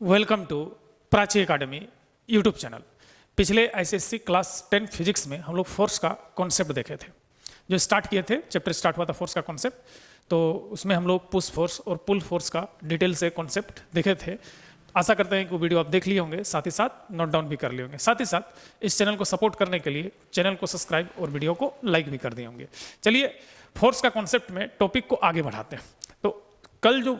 Welcome to Prachi academy YouTube channel. पिछले ICSC class 10 physics में हम लोग फोर्स का कॉन्सेप्ट देखे थे, जो स्टार्ट किए थे, चैप्टर स्टार्ट हुआ था फोर्स का कॉन्सेप्ट। तो उसमें हम लोग पुश फोर्स और पुल फोर्स का डिटेल से कॉन्सेप्ट देखे थे। आशा करते हैं कि वो वीडियो आप देख लिए होंगे, साथ ही साथ नोट डाउन भी कर लिए होंगे। साथ ही साथ इस चैनल को सपोर्ट करने के लिए चैनल को सब्सक्राइब और वीडियो को लाइक भी कर दिए होंगे। चलिए फोर्स का कॉन्सेप्ट में टॉपिक को आगे बढ़ाते हैं। तो कल जो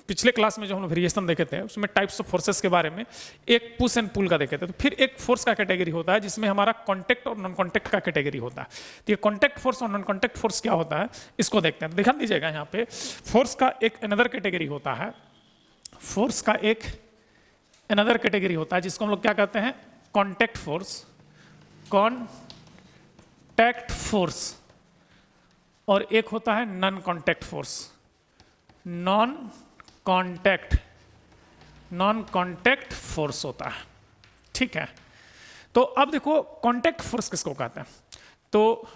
पिछले क्लास में जो हम लोग वेरिएशन देखे थे उसमें टाइप्स ऑफ फोर्सेस के बारे में एक पुश एंड पुल का देखे थे। तो फिर एक फोर्स का कैटेगरी होता है जिसमें हमारा कॉन्टैक्ट और नॉन कॉन्टैक्ट का कैटेगरी होता है। तो ये कॉन्टैक्ट फोर्स और नॉन कॉन्टैक्ट फोर्स क्या होता है इसको देखते हैं। ध्यान दीजिएगा, यहाँ पे फोर्स का एक अनदर कैटेगरी होता है। फोर्स का एक अनदर कैटेगरी होता है जिसको हम लोग क्या कहते हैं, कॉन्टैक्ट फोर्स। Contact force. और एक होता है non contact force. Non contact force होता है, ठीक है। तो अब देखो कॉन्टैक्ट फोर्स किसको कहते हैं। तो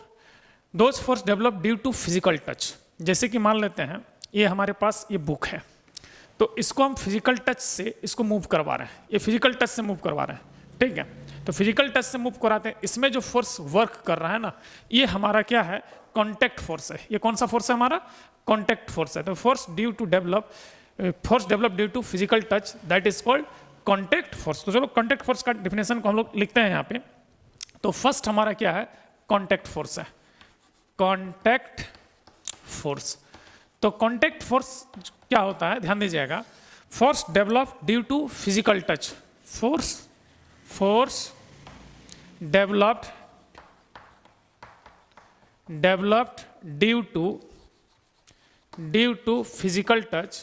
those force develop due to physical touch. जैसे कि मान लेते हैं ये हमारे पास ये बुक है, तो इसको हम फिजिकल टच से इसको मूव करवा रहे हैं। ये फिजिकल टच से मूव करवा रहे हैं, ठीक है। तो फिजिकल टच से मूव कराते हैं, इसमें जो फोर्स वर्क कर रहा है ना, ये हमारा क्या है, कॉन्टैक्ट फोर्स है। ये कौन सा फोर्स है, हमारा कॉन्टैक्ट फोर्स है। तो force develop due to physical touch, that is called contact force. तो चलो कॉन्टैक्ट फोर्स का डिफिनेशन को हम लोग लिखते हैं यहाँ पे। तो फर्स्ट हमारा क्या है, कॉन्टैक्ट फोर्स है। Contact force. तो कॉन्टैक्ट फोर्स क्या होता है, ध्यान दीजिएगा। Force develop due to physical touch. Force developed due to physical touch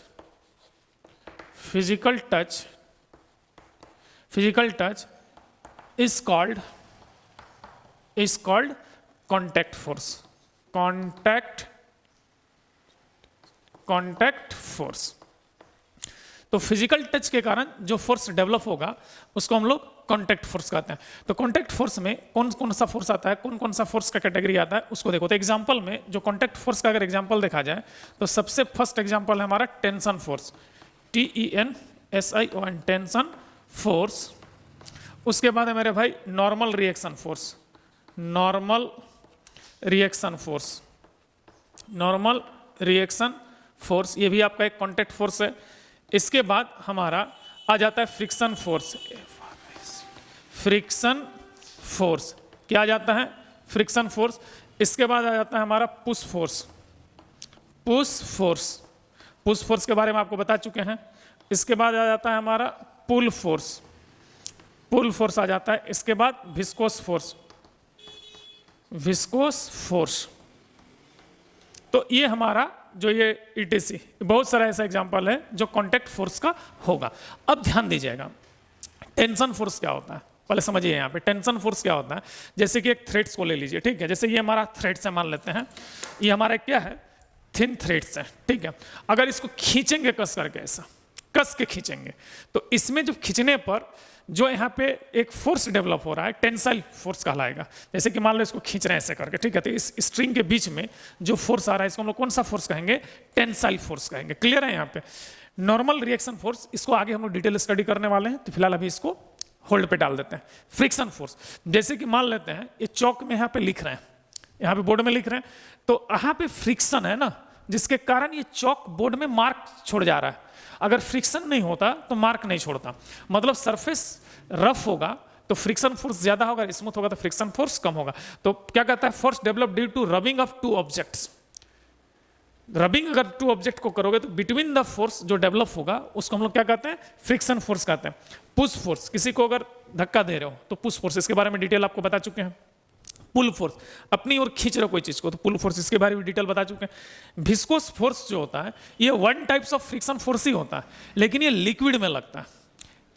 is called contact force. contact force। तो फिजिकल टच के कारण जो फोर्स डेवलप होगा उसको हम लोग कॉन्टैक्ट फोर्स कहते हैं। तो कॉन्टैक्ट फोर्स में कौन कौन सा फोर्स आता है, कौन कौन सा फोर्स का कैटेगरी आता है उसको देखो। तो एग्जांपल में जो कॉन्टैक्ट फोर्स का अगर एग्जांपल देखा जाए तो सबसे फर्स्ट एग्जांपल है हमारा tension force. TENSION, tension force. उसके बाद है मेरे भाई normal reaction force. Normal reaction force, ये भी आपका एक कॉन्टैक्ट फोर्स है। इसके बाद हमारा आ जाता है फ्रिक्शन फोर्स। क्या आ जाता है, फ्रिक्शन फोर्स। इसके बाद आ जाता है हमारा पुश फोर्स। पुश फोर्स के बारे में आपको बता चुके हैं। इसके बाद आ जाता है हमारा पुल फोर्स आ जाता है। इसके बाद विस्कोस फोर्स। तो ये हमारा जो ये ETC, बहुत सारा ऐसा एग्जांपल है जो कॉन्टैक्ट फोर्स का होगा। अब ध्यान दीजिएगा टेंशन फोर्स क्या होता है, पहले समझिए। यहाँ पे टेंशन फोर्स क्या होता है, जैसे कि एक थ्रेड्स को ले लीजिए, ठीक है। जैसे ये हमारा थ्रेड्स है, मान लेते हैं ये हमारा क्या है, थिन थ्रेड्स है, ठीक है। अगर इसको खींचेंगे कस करके, ऐसा कस के खींचेंगे, तो इसमें जब खींचने पर जो यहाँ पे एक फोर्स डेवलप हो रहा है टेंसाइल फोर्स कहलाएगा। जैसे कि मान लो इसको खींच रहे हैं ऐसे करके, ठीक है। तो इस स्ट्रिंग के बीच में जो फोर्स आ रहा है इसको हम लोग कौन सा फोर्स कहेंगे, टेंसाइल फोर्स कहेंगे। क्लियर है यहाँ पे। नॉर्मल रिएक्शन फोर्स, इसको आगे हम लोग डिटेल स्टडी करने वाले हैं, तो फिलहाल अभी इसको होल्ड पे डाल देते हैं। फ्रिक्शन फोर्स, जैसे कि मान लेते हैं ये चौक में यहाँ पे लिख रहे हैं, यहाँ पे बोर्ड में लिख रहे हैं, तो यहाँ पे फ्रिक्शन है ना, जिसके कारण ये चौक बोर्ड में मार्क छोड़ जा रहा है। अगर फ्रिक्शन नहीं होता तो मार्क नहीं छोड़ता, मतलब सरफेस रफ होगा तो फ्रिक्शन फोर्स ज्यादा होगा, स्मूथ होगा तो फ्रिक्शन फोर्स कम होगा। तो क्या कहता है, force develop due to rubbing of two objects. Rubbing अगर टू ऑब्जेक्ट को करोगे तो बिटवीन द फोर्स जो डेवलप होगा उसको हम लोग क्या कहते हैं, फ्रिक्शन फोर्स कहते हैं। पुश फोर्स, किसी को अगर धक्का दे रहे हो तो पुश फोर्स, इसके बारे में डिटेल आपको बता चुके हैं। पुल फोर्स, अपनी ओर खींच रहे हो कोई चीज को, तो पुल फोर्स, इसके बारे में डिटेल बता चुके हैं। विस्कोस फोर्स जो होता है ये one types of friction force ही होता है, लेकिन ये लिक्विड में लगता है।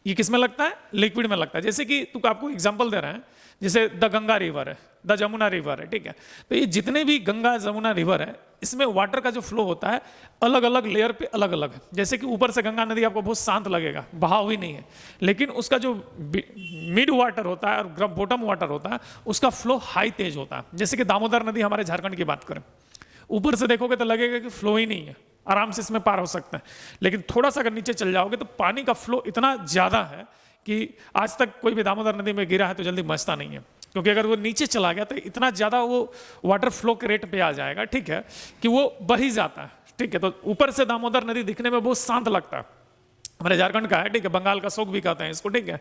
ये किस में लगता है, लिक्विड में लगता है। जैसे कि तुम आपको एग्जांपल दे रहे हैं, जैसे द गंगा रिवर है, द जमुना रिवर है, ठीक है। तो ये जितने भी गंगा जमुना रिवर है इसमें वाटर का जो फ्लो होता है अलग अलग लेयर पे अलग अलग है। जैसे कि ऊपर से गंगा नदी आपको बहुत शांत लगेगा, बहाव ही नहीं है, लेकिन उसका जो मिड वाटर होता है और बॉटम वाटर होता है उसका फ्लो हाई तेज होता है। जैसे कि दामोदर नदी हमारे झारखंड की बात करें, ऊपर से देखोगे तो लगेगा कि फ्लो ही नहीं है, आराम से इसमें पार हो सकते हैं। लेकिन थोड़ा सा अगर नीचे चल जाओगे तो पानी का फ्लो इतना ज़्यादा है कि आज तक कोई भी दामोदर नदी में गिरा है तो जल्दी बचता नहीं है, क्योंकि अगर वो नीचे चला गया तो इतना ज़्यादा वो वाटर फ्लो के रेट पे आ जाएगा, ठीक है, कि वो बढ़ ही जाता है, ठीक है। तो ऊपर से दामोदर नदी दिखने में बहुत शांत लगता है, हमारे झारखंड का है, ठीक है, बंगाल का शोक भी कहते हैं इसको, ठीक है।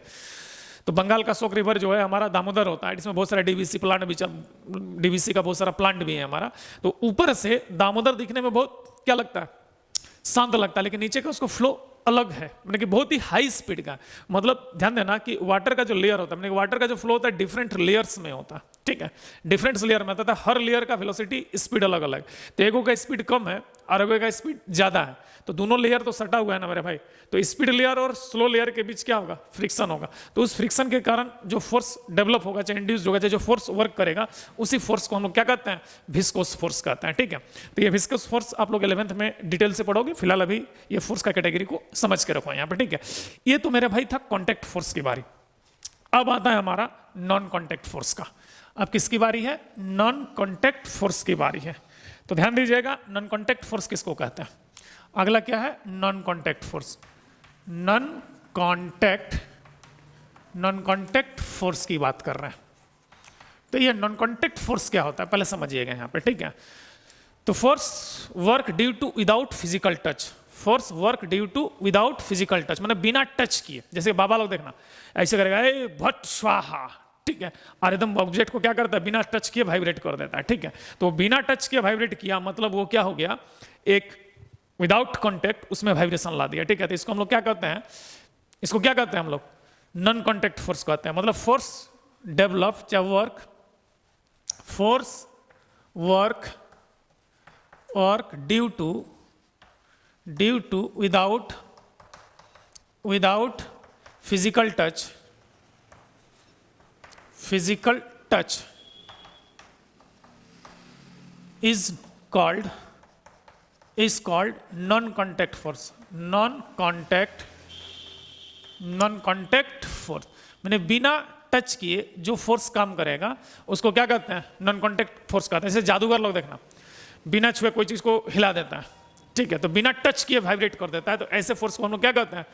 तो बंगाल का शोक रिवर जो है हमारा दामोदर होता है, इसमें बहुत सारा डीवीसी प्लांट भी, डीवीसी का बहुत सारा प्लांट भी है हमारा। तो ऊपर से दामोदर दिखने में बहुत क्या लगता है, शांत लगता है, लेकिन नीचे का उसको फ्लो अलग है, मतलब कि बहुत ही हाई स्पीड का। मतलब ध्यान देना कि वाटर का जो लेयर होता है, मतलब वाटर का जो फ्लो होता है डिफरेंट लेयर्स में होता है, ठीक है, डिफरेंट लेयर में होता है, हर लेयर का वेलोसिटी स्पीड अलग अलग। तो एगो का स्पीड कम है और एगो का स्पीड ज्यादा है, तो दोनों लेयर तो सटा हुआ है ना मेरे भाई। तो स्पीड लेयर और स्लो लेयर के बीच क्या होगा, फ्रिक्शन होगा। तो उस फ्रिक्शन के कारण जो फोर्स डेवलप होगा, चाहे इंड्यूस होगा, चाहे जो फोर्स वर्क करेगा, उसी फोर्स को हम लोग क्या कहते हैं, विस्कोस फोर्स कहते हैं, ठीक है। तो ये विस्कोस फोर्स आप लोग 11th में डिटेल से पढ़ोगे, फिलहाल अभी ये फोर्स का कैटेगरी को समझ के रखो यहाँ पे, ठीक है। ये तो मेरे भाई था कॉन्टैक्ट फोर्स की बारी। अब आता है हमारा नॉन कॉन्टैक्ट फोर्स का। अब किसकी बारी है, नॉन कॉन्टैक्ट फोर्स की बारी है। तो ध्यान दीजिएगा, नॉन कॉन्टैक्ट फोर्स किसको कहते हैं। अगला क्या है, non contact force. Non contact force की बात कर रहे हैं। तो ये नॉन कॉन्टैक्ट फोर्स क्या होता है पहले समझिएगा यहाँ पे, ठीक है। तो force work due to without physical touch, force work due to without physical touch, मतलब बिना टच किए। जैसे बाबा लोग देखना ऐसे करेगा, ए भट स्वाहा, ठीक है, और एकदम ऑब्जेक्ट को क्या करता है, बिना टच किए वाइब्रेट कर देता है, ठीक है। तो बिना टच किए वाइब्रेट किया, मतलब वो क्या हो गया, एक विदाउट कॉन्टैक्ट उसमें वाइब्रेशन ला दिया, ठीक है। तो इसको हम लोग क्या कहते हैं, इसको क्या कहते हैं हम लोग, नॉन कॉन्टैक्ट फोर्स कहते हैं। मतलब फोर्स डेवलप या force work due to without physical touch is called non-contact force। non-contact force मैंने बिना टच किए जो फोर्स काम करेगा उसको क्या कहते हैं, नॉन कॉन्टैक्ट फोर्स कहते हैं। जैसे जादूगर लोग देखना बिना छुए कोई चीज को हिला देता है, ठीक है, तो बिना टच किए वाइब्रेट कर देता है। तो ऐसे फोर्स को हम लोग क्या कहते हैं,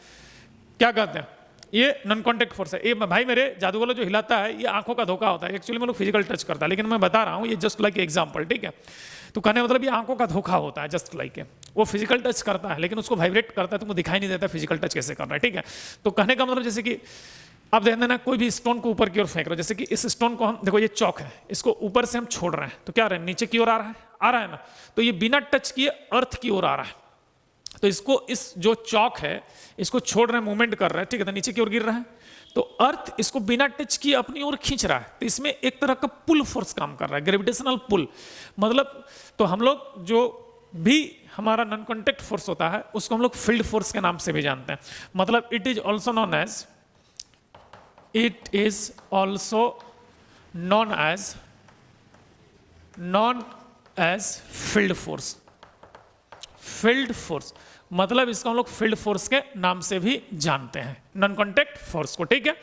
ये नॉन कॉन्टैक्ट फोर्स है। ये भाई मेरे जादूगर जो हिलाता है ये आंखों का धोखा होता है, एक्चुअली में लोग फिजिकल टच करता है, लेकिन मैं बता रहा हूँ ये जस्ट लाइक एग्जांपल, ठीक है। तो कहने मतलब ये आंखों का धोखा होता है, जस्ट लाइक वो फिजिकल टच करता है लेकिन उसको वाइब्रेट करता है, तुमको दिखाई नहीं देता फिजिकल टच कैसे करना है, ठीक है। तो कहने का मतलब जैसे कि आप ध्यान देना, कोई भी स्टोन को ऊपर की ओर फेंक रहे हो, जैसे कि इस स्टोन को हम देखो, ये चौक है, इसको ऊपर से हम छोड़ रहे हैं तो क्या रहा है, नीचे की ओर आ रहा है ना। तो ये बिना टच किए अर्थ की ओर आ रहा है, तो इसको इस जो चौक है इसको छोड़ रहे हैं, मूवमेंट कर रहा है, ठीक है, तो नीचे की ओर गिर रहा है। तो अर्थ इसको बिना टच किए अपनी ओर खींच रहा है, तो इसमें एक तरह का पुल फोर्स काम कर रहा है, ग्रेविटेशनल पुल। मतलब तो हम लोग जो भी हमारा नॉन कॉन्टैक्ट फोर्स होता है उसको हम लोग फील्ड फोर्स के नाम से भी जानते हैं। मतलब it is also known as field force. मतलब इसको हम लोग फील्ड फोर्स के नाम से भी जानते हैं, नॉन कॉन्टैक्ट फोर्स को, ठीक है।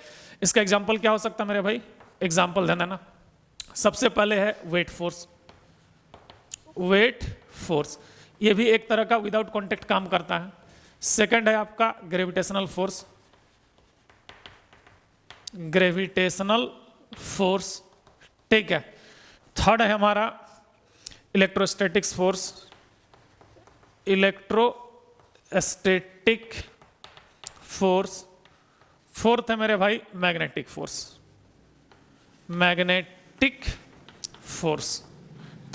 इसका एग्जांपल क्या हो सकता है मेरे भाई, एग्जांपल ध्यान देना। सबसे पहले है वेट फोर्स, ये भी एक तरह का विदाउट कॉन्टैक्ट काम करता है। सेकंड है आपका ग्रेविटेशनल फोर्स, ठीक है। थर्ड है हमारा इलेक्ट्रोस्टैटिक फोर्स। फोर्थ है मेरे भाई मैग्नेटिक फोर्स।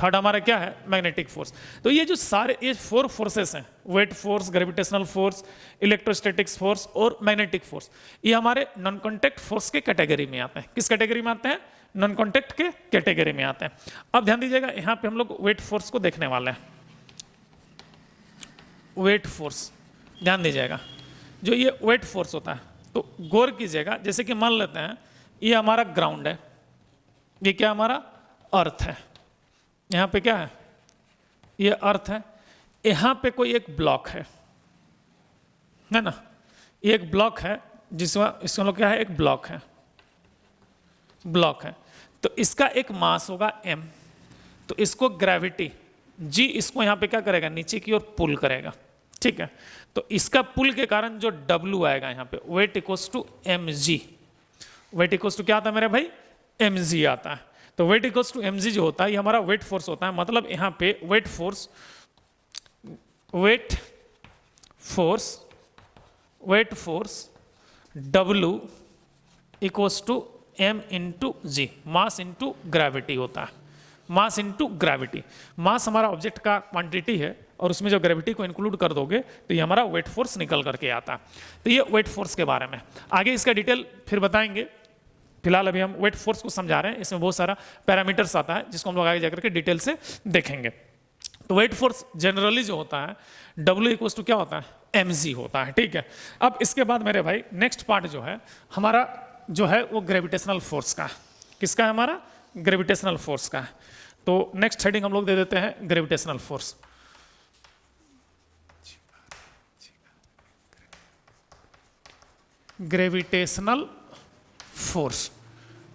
थर्ड हमारा क्या है, मैग्नेटिक फोर्स। तो ये जो सारे ये 4 फोर्सेस हैं, weight force, gravitational force, electrostatics force और मैग्नेटिक फोर्स, ये हमारे नॉन कॉन्टैक्ट फोर्स के कैटेगरी में आते हैं। किस कैटेगरी में आते हैं, नॉन कॉन्टैक्ट के कैटेगरी में आते हैं। अब ध्यान दीजिएगा, यहाँ पे हम लोग वेट फोर्स को देखने वाले हैं। वेट फोर्स ध्यान दीजिएगा, जो ये वेट फोर्स होता है तो गौर कीजिएगा, जैसे कि मान लेते हैं ये हमारा ग्राउंड है, ये क्या हमारा अर्थ है, यहाँ पे क्या है, ये अर्थ है, यहाँ पे कोई एक ब्लॉक है ना, ये एक ब्लॉक है जिसमें इसमें लोग क्या है, एक ब्लॉक है। तो इसका एक मास होगा m, तो इसको ग्रेविटी जी इसको यहाँ पे क्या करेगा, नीचे की ओर पुल करेगा, ठीक है। तो इसका पुल के कारण जो W आएगा यहाँ पे, weight equals to mg, weight equals to क्या आता है मेरे भाई, mg आता है। तो वेट इक्वल्स टू mg जो होता है ये हमारा वेट फोर्स होता है, मतलब यहाँ पे weight force W equals to m into g, mass into gravity होता है, मास इंटू ग्रेविटी। मास हमारा ऑब्जेक्ट का क्वांटिटी है और उसमें जो ग्रेविटी को इंक्लूड कर दोगे तो ये हमारा वेट फोर्स निकल करके आता है। तो ये वेट फोर्स के बारे में, आगे इसका डिटेल फिर बताएंगे, फिलहाल अभी हम वेट फोर्स को समझा रहे हैं, इसमें बहुत सारा पैरामीटर्स आता है जिसको हम लोग आगे जाकर के डिटेल से देखेंगे। तो वेट फोर्स जनरली जो होता है W इक्वल्स टू क्या होता है, mg होता है, ठीक है। अब इसके बाद मेरे भाई नेक्स्ट पार्ट जो है हमारा जो है वो ग्रेविटेशनल फोर्स का, किसका है, हमारा ग्रेविटेशनल फोर्स का है। तो नेक्स्ट हेडिंग हम लोग दे देते हैं ग्रेविटेशनल फोर्स। ग्रेविटेशनल फोर्स,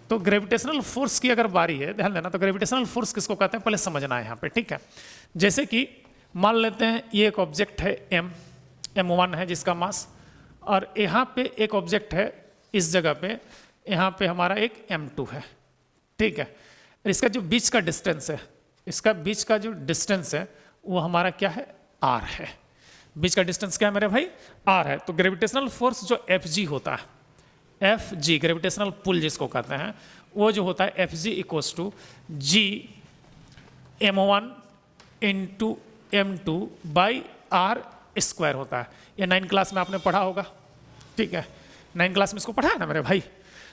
तो ग्रेविटेशनल फोर्स की अगर बारी है, ध्यान देना, तो ग्रेविटेशनल फोर्स किसको कहते हैं पहले समझना है यहाँ पे, ठीक है। जैसे कि मान लेते हैं ये एक ऑब्जेक्ट है m1 है जिसका मास, और यहाँ पे एक ऑब्जेक्ट है इस जगह पे, यहाँ पे हमारा एक m2 है, ठीक है। इसका जो बीच का डिस्टेंस है, इसका बीच का जो डिस्टेंस है वो हमारा क्या है, r है। बीच का डिस्टेंस क्या है मेरे भाई, r है। तो ग्रेविटेशनल फोर्स जो Fg होता है, Fg ग्रेविटेशनल पुल जिसको कहते हैं, वो जो होता है Fg equals to G m1 into m2 by r square होता है। ये 9 क्लास में आपने पढ़ा होगा, ठीक है, 9 क्लास में इसको पढ़ा है ना मेरे भाई।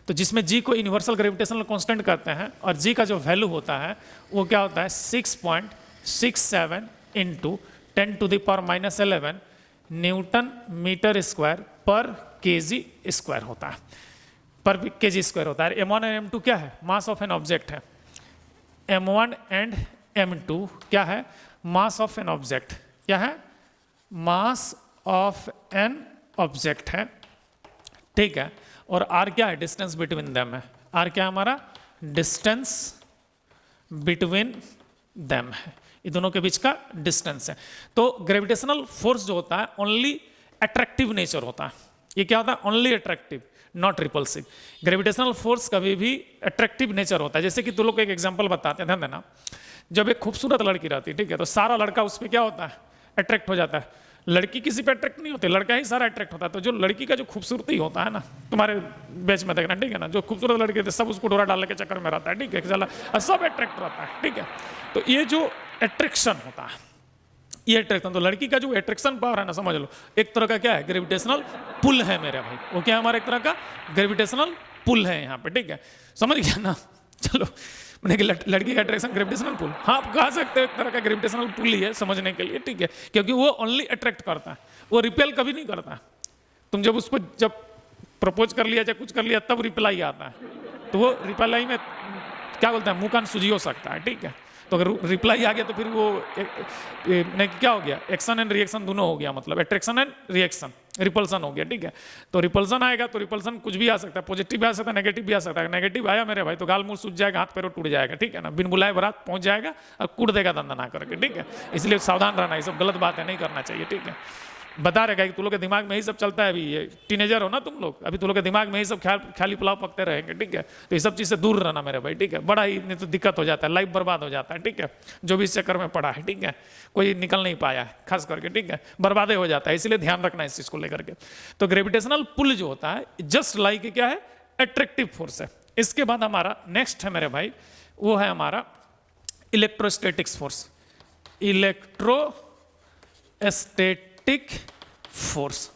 तो जिसमें g को यूनिवर्सल ग्रेविटेशनल कांस्टेंट कहते हैं और g का जो वैल्यू होता है वो क्या होता है 6.67 इंटू 10⁻⁻11 न्यूटन मीटर स्क्वायर पर केजी स्क्वायर होता है, पर केजी स्क्वायर होता है। m1 और m2 क्या है, मास ऑफ एन ऑब्जेक्ट है। m1 एंड m2 क्या है, मास ऑफ एन ऑब्जेक्ट, क्या है, मास ऑफ एन ऑब्जेक्ट है, ठीक है। और r क्या है, डिस्टेंस बिटवीन देम है। r क्या है हमारा, डिस्टेंस बिटवीन देम है, ये दोनों के बीच का डिस्टेंस है। तो ग्रेविटेशनल फोर्स जो होता है ओनली अट्रैक्टिव नेचर होता है। ये क्या होता है, only attractive, not repulsive. Gravitational force कभी भी अट्रैक्टिव नेचर होता है। जैसे कि तुम लोग को एक एग्जांपल बताते हैं, ध्यान देना। जब एक खूबसूरत लड़की रहती है, ठीक है, तो सारा लड़का उस पर क्या होता है, अट्रैक्ट हो जाता है। लड़की किसी पे अट्रैक्ट नहीं होती, लड़का ही सारा अट्रैक्ट होता है। तो जो लड़की का जो खूबसूरती होता है ना, तुम्हारे बैच में देखना, ठीक है ना, जो खूबसूरत लड़के थे सब उसको डोरा डालने के चक्कर में रहता है, ठीक है, चला सब अट्रैक्ट रहता है, ठीक है। तो ये जो अट्रैक्शन होता है, ये अट्रैक्शन, तो लड़की का जो अट्रैक्शन पावर है ना, समझ लो एक तरह का क्या है, ग्रेविटेशनल पुल है मेरे भाई। वो क्या है, हमारा एक तरह का ग्रेविटेशनल पुल है यहाँ पे, ठीक है, समझ गया ना। चलो, मैंने कि लड़की का अट्रैक्शन ग्रेविटेशनल पुल, हाँ आप कह सकते हो एक तरह का ग्रेविटेशनल पुल ही है समझने के लिए, ठीक है, क्योंकि वो ओनली अट्रैक्ट करता है, वो रिपेल कभी नहीं करता। तुम जब उसको जब प्रपोज कर लिया या कुछ कर लिया तब रिप्लाई आता है, तो वो रिप्लाई में क्या बोलते हैं, मुंह कान सूजी हो सकता है, ठीक है। तो अगर रिप्लाई आ गया तो फिर वो क्या हो गया, एक्शन एंड रिएक्शन दोनों हो गया, मतलब अट्रैक्शन एंड रिएक्शन, रिपल्सन हो गया, ठीक है। तो रिपल्सन आएगा तो रिपल्सन कुछ भी आ सकता है, पॉजिटिव भी आ सकता है, नेगेटिव भी आ सकता है। नेगेटिव आया मेरे भाई तो गाल मुंह सूझ जाएगा, हाथ पैरों टूट जाएगा, ठीक है ना, बिन बुलाए बारात पहुंच जाएगा और कूट देगा धंधा ना करके, ठीक है। इसलिए सावधान रहना, ये सब गलत बात है, नहीं करना चाहिए, ठीक है। बता रहेगा कि तुम लोग के दिमाग में ही सब चलता है, अभी ये टीनेजर हो ना तुम लोग, अभी तुम लोग के दिमाग में ही सब ख्याली पुलाव पकते रहेंगे, ठीक है। तो ये सब चीज़ से दूर रहना मेरे भाई, ठीक है, बड़ा ही नहीं तो दिक्कत हो जाता है, लाइफ बर्बाद हो जाता है, ठीक है। जो भी इस चक्कर में पड़ा है, ठीक है, कोई निकल नहीं पाया है खास करके, ठीक है, बर्बादे हो जाता है, इसलिए ध्यान रखना इस चीज़ को लेकर के। तो ग्रेविटेशनल पुल जो होता है जस्ट लाइक क्या है, अट्रैक्टिव फोर्स है। इसके बाद हमारा नेक्स्ट है मेरे भाई, वो है हमारा electrostatics force, electrostatic force.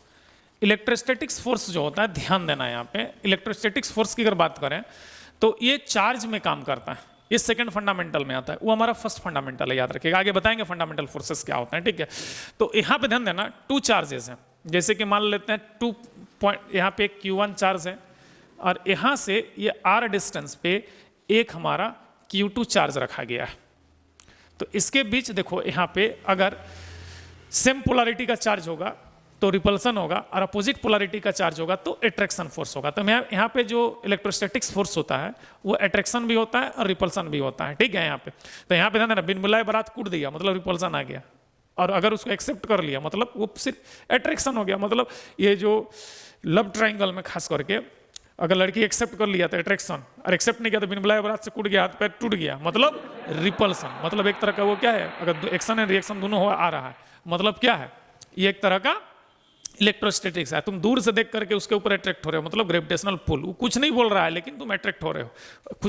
Electrostatics force जो होता है, ध्यान देना है यहाँ पे, इलेक्ट्रोस्टैटिक्स फोर्स की अगर बात करें तो ये चार्ज में काम करता है, ये सेकंड फंडामेंटल में आता है, वो हमारा फर्स्ट फंडामेंटल है, याद रखिएगा, आगे बताएंगे फंडामेंटल फोर्सेस क्या होता है, ठीक है। तो यहाँ पे ध्यान देना, 2 चार्जेस हैं, जैसे कि मान लेते हैं 2 पॉइंट, यहाँ पे Q1 चार्ज है और यहाँ से ये R डिस्टेंस पे एक हमारा Q2 चार्ज रखा गया है। तो इसके बीच देखो, यहाँ पे अगर सेम पोलैरिटी का चार्ज होगा तो रिपल्सन होगा, और अपोजिट पोलैरिटी का चार्ज होगा तो अट्रैक्शन फोर्स होगा। तो मैं यहाँ पे जो इलेक्ट्रोस्टैटिक्स फोर्स होता है वो अट्रैक्शन भी होता है और रिपल्सन भी होता है, ठीक है। यहाँ पे तो यहाँ पे ध्यान देना, बिन बुलाए बारात कूट दिया मतलब रिपल्सन आ गया, और अगर उसको एक्सेप्ट कर लिया मतलब वो सिर्फ अट्रैक्शन हो गया। मतलब ये जो लव ट्राइंगल में खास करके अगर लड़की एक्सेप्ट कर लिया तो अट्रैक्शन, और एक्सेप्ट नहीं किया तो बिन बुलाए बारात से कूट गया, हाथ पैर टूट गया, मतलब रिपल्सन। मतलब एक तरह का वो क्या है, अगर एक्शन एंड रिएक्शन दोनों आ रहा है मतलब क्या है, ये एक तरह का इलेक्ट्रोस्टैटिक्स है। तुम दूर से देख करके उसके ऊपर अट्रैक्ट हो रहे हो, मतलब ग्रेविटेशनल पुल। वो कुछ नहीं बोल रहा है लेकिन तुम अट्रैक्ट हो रहे हो,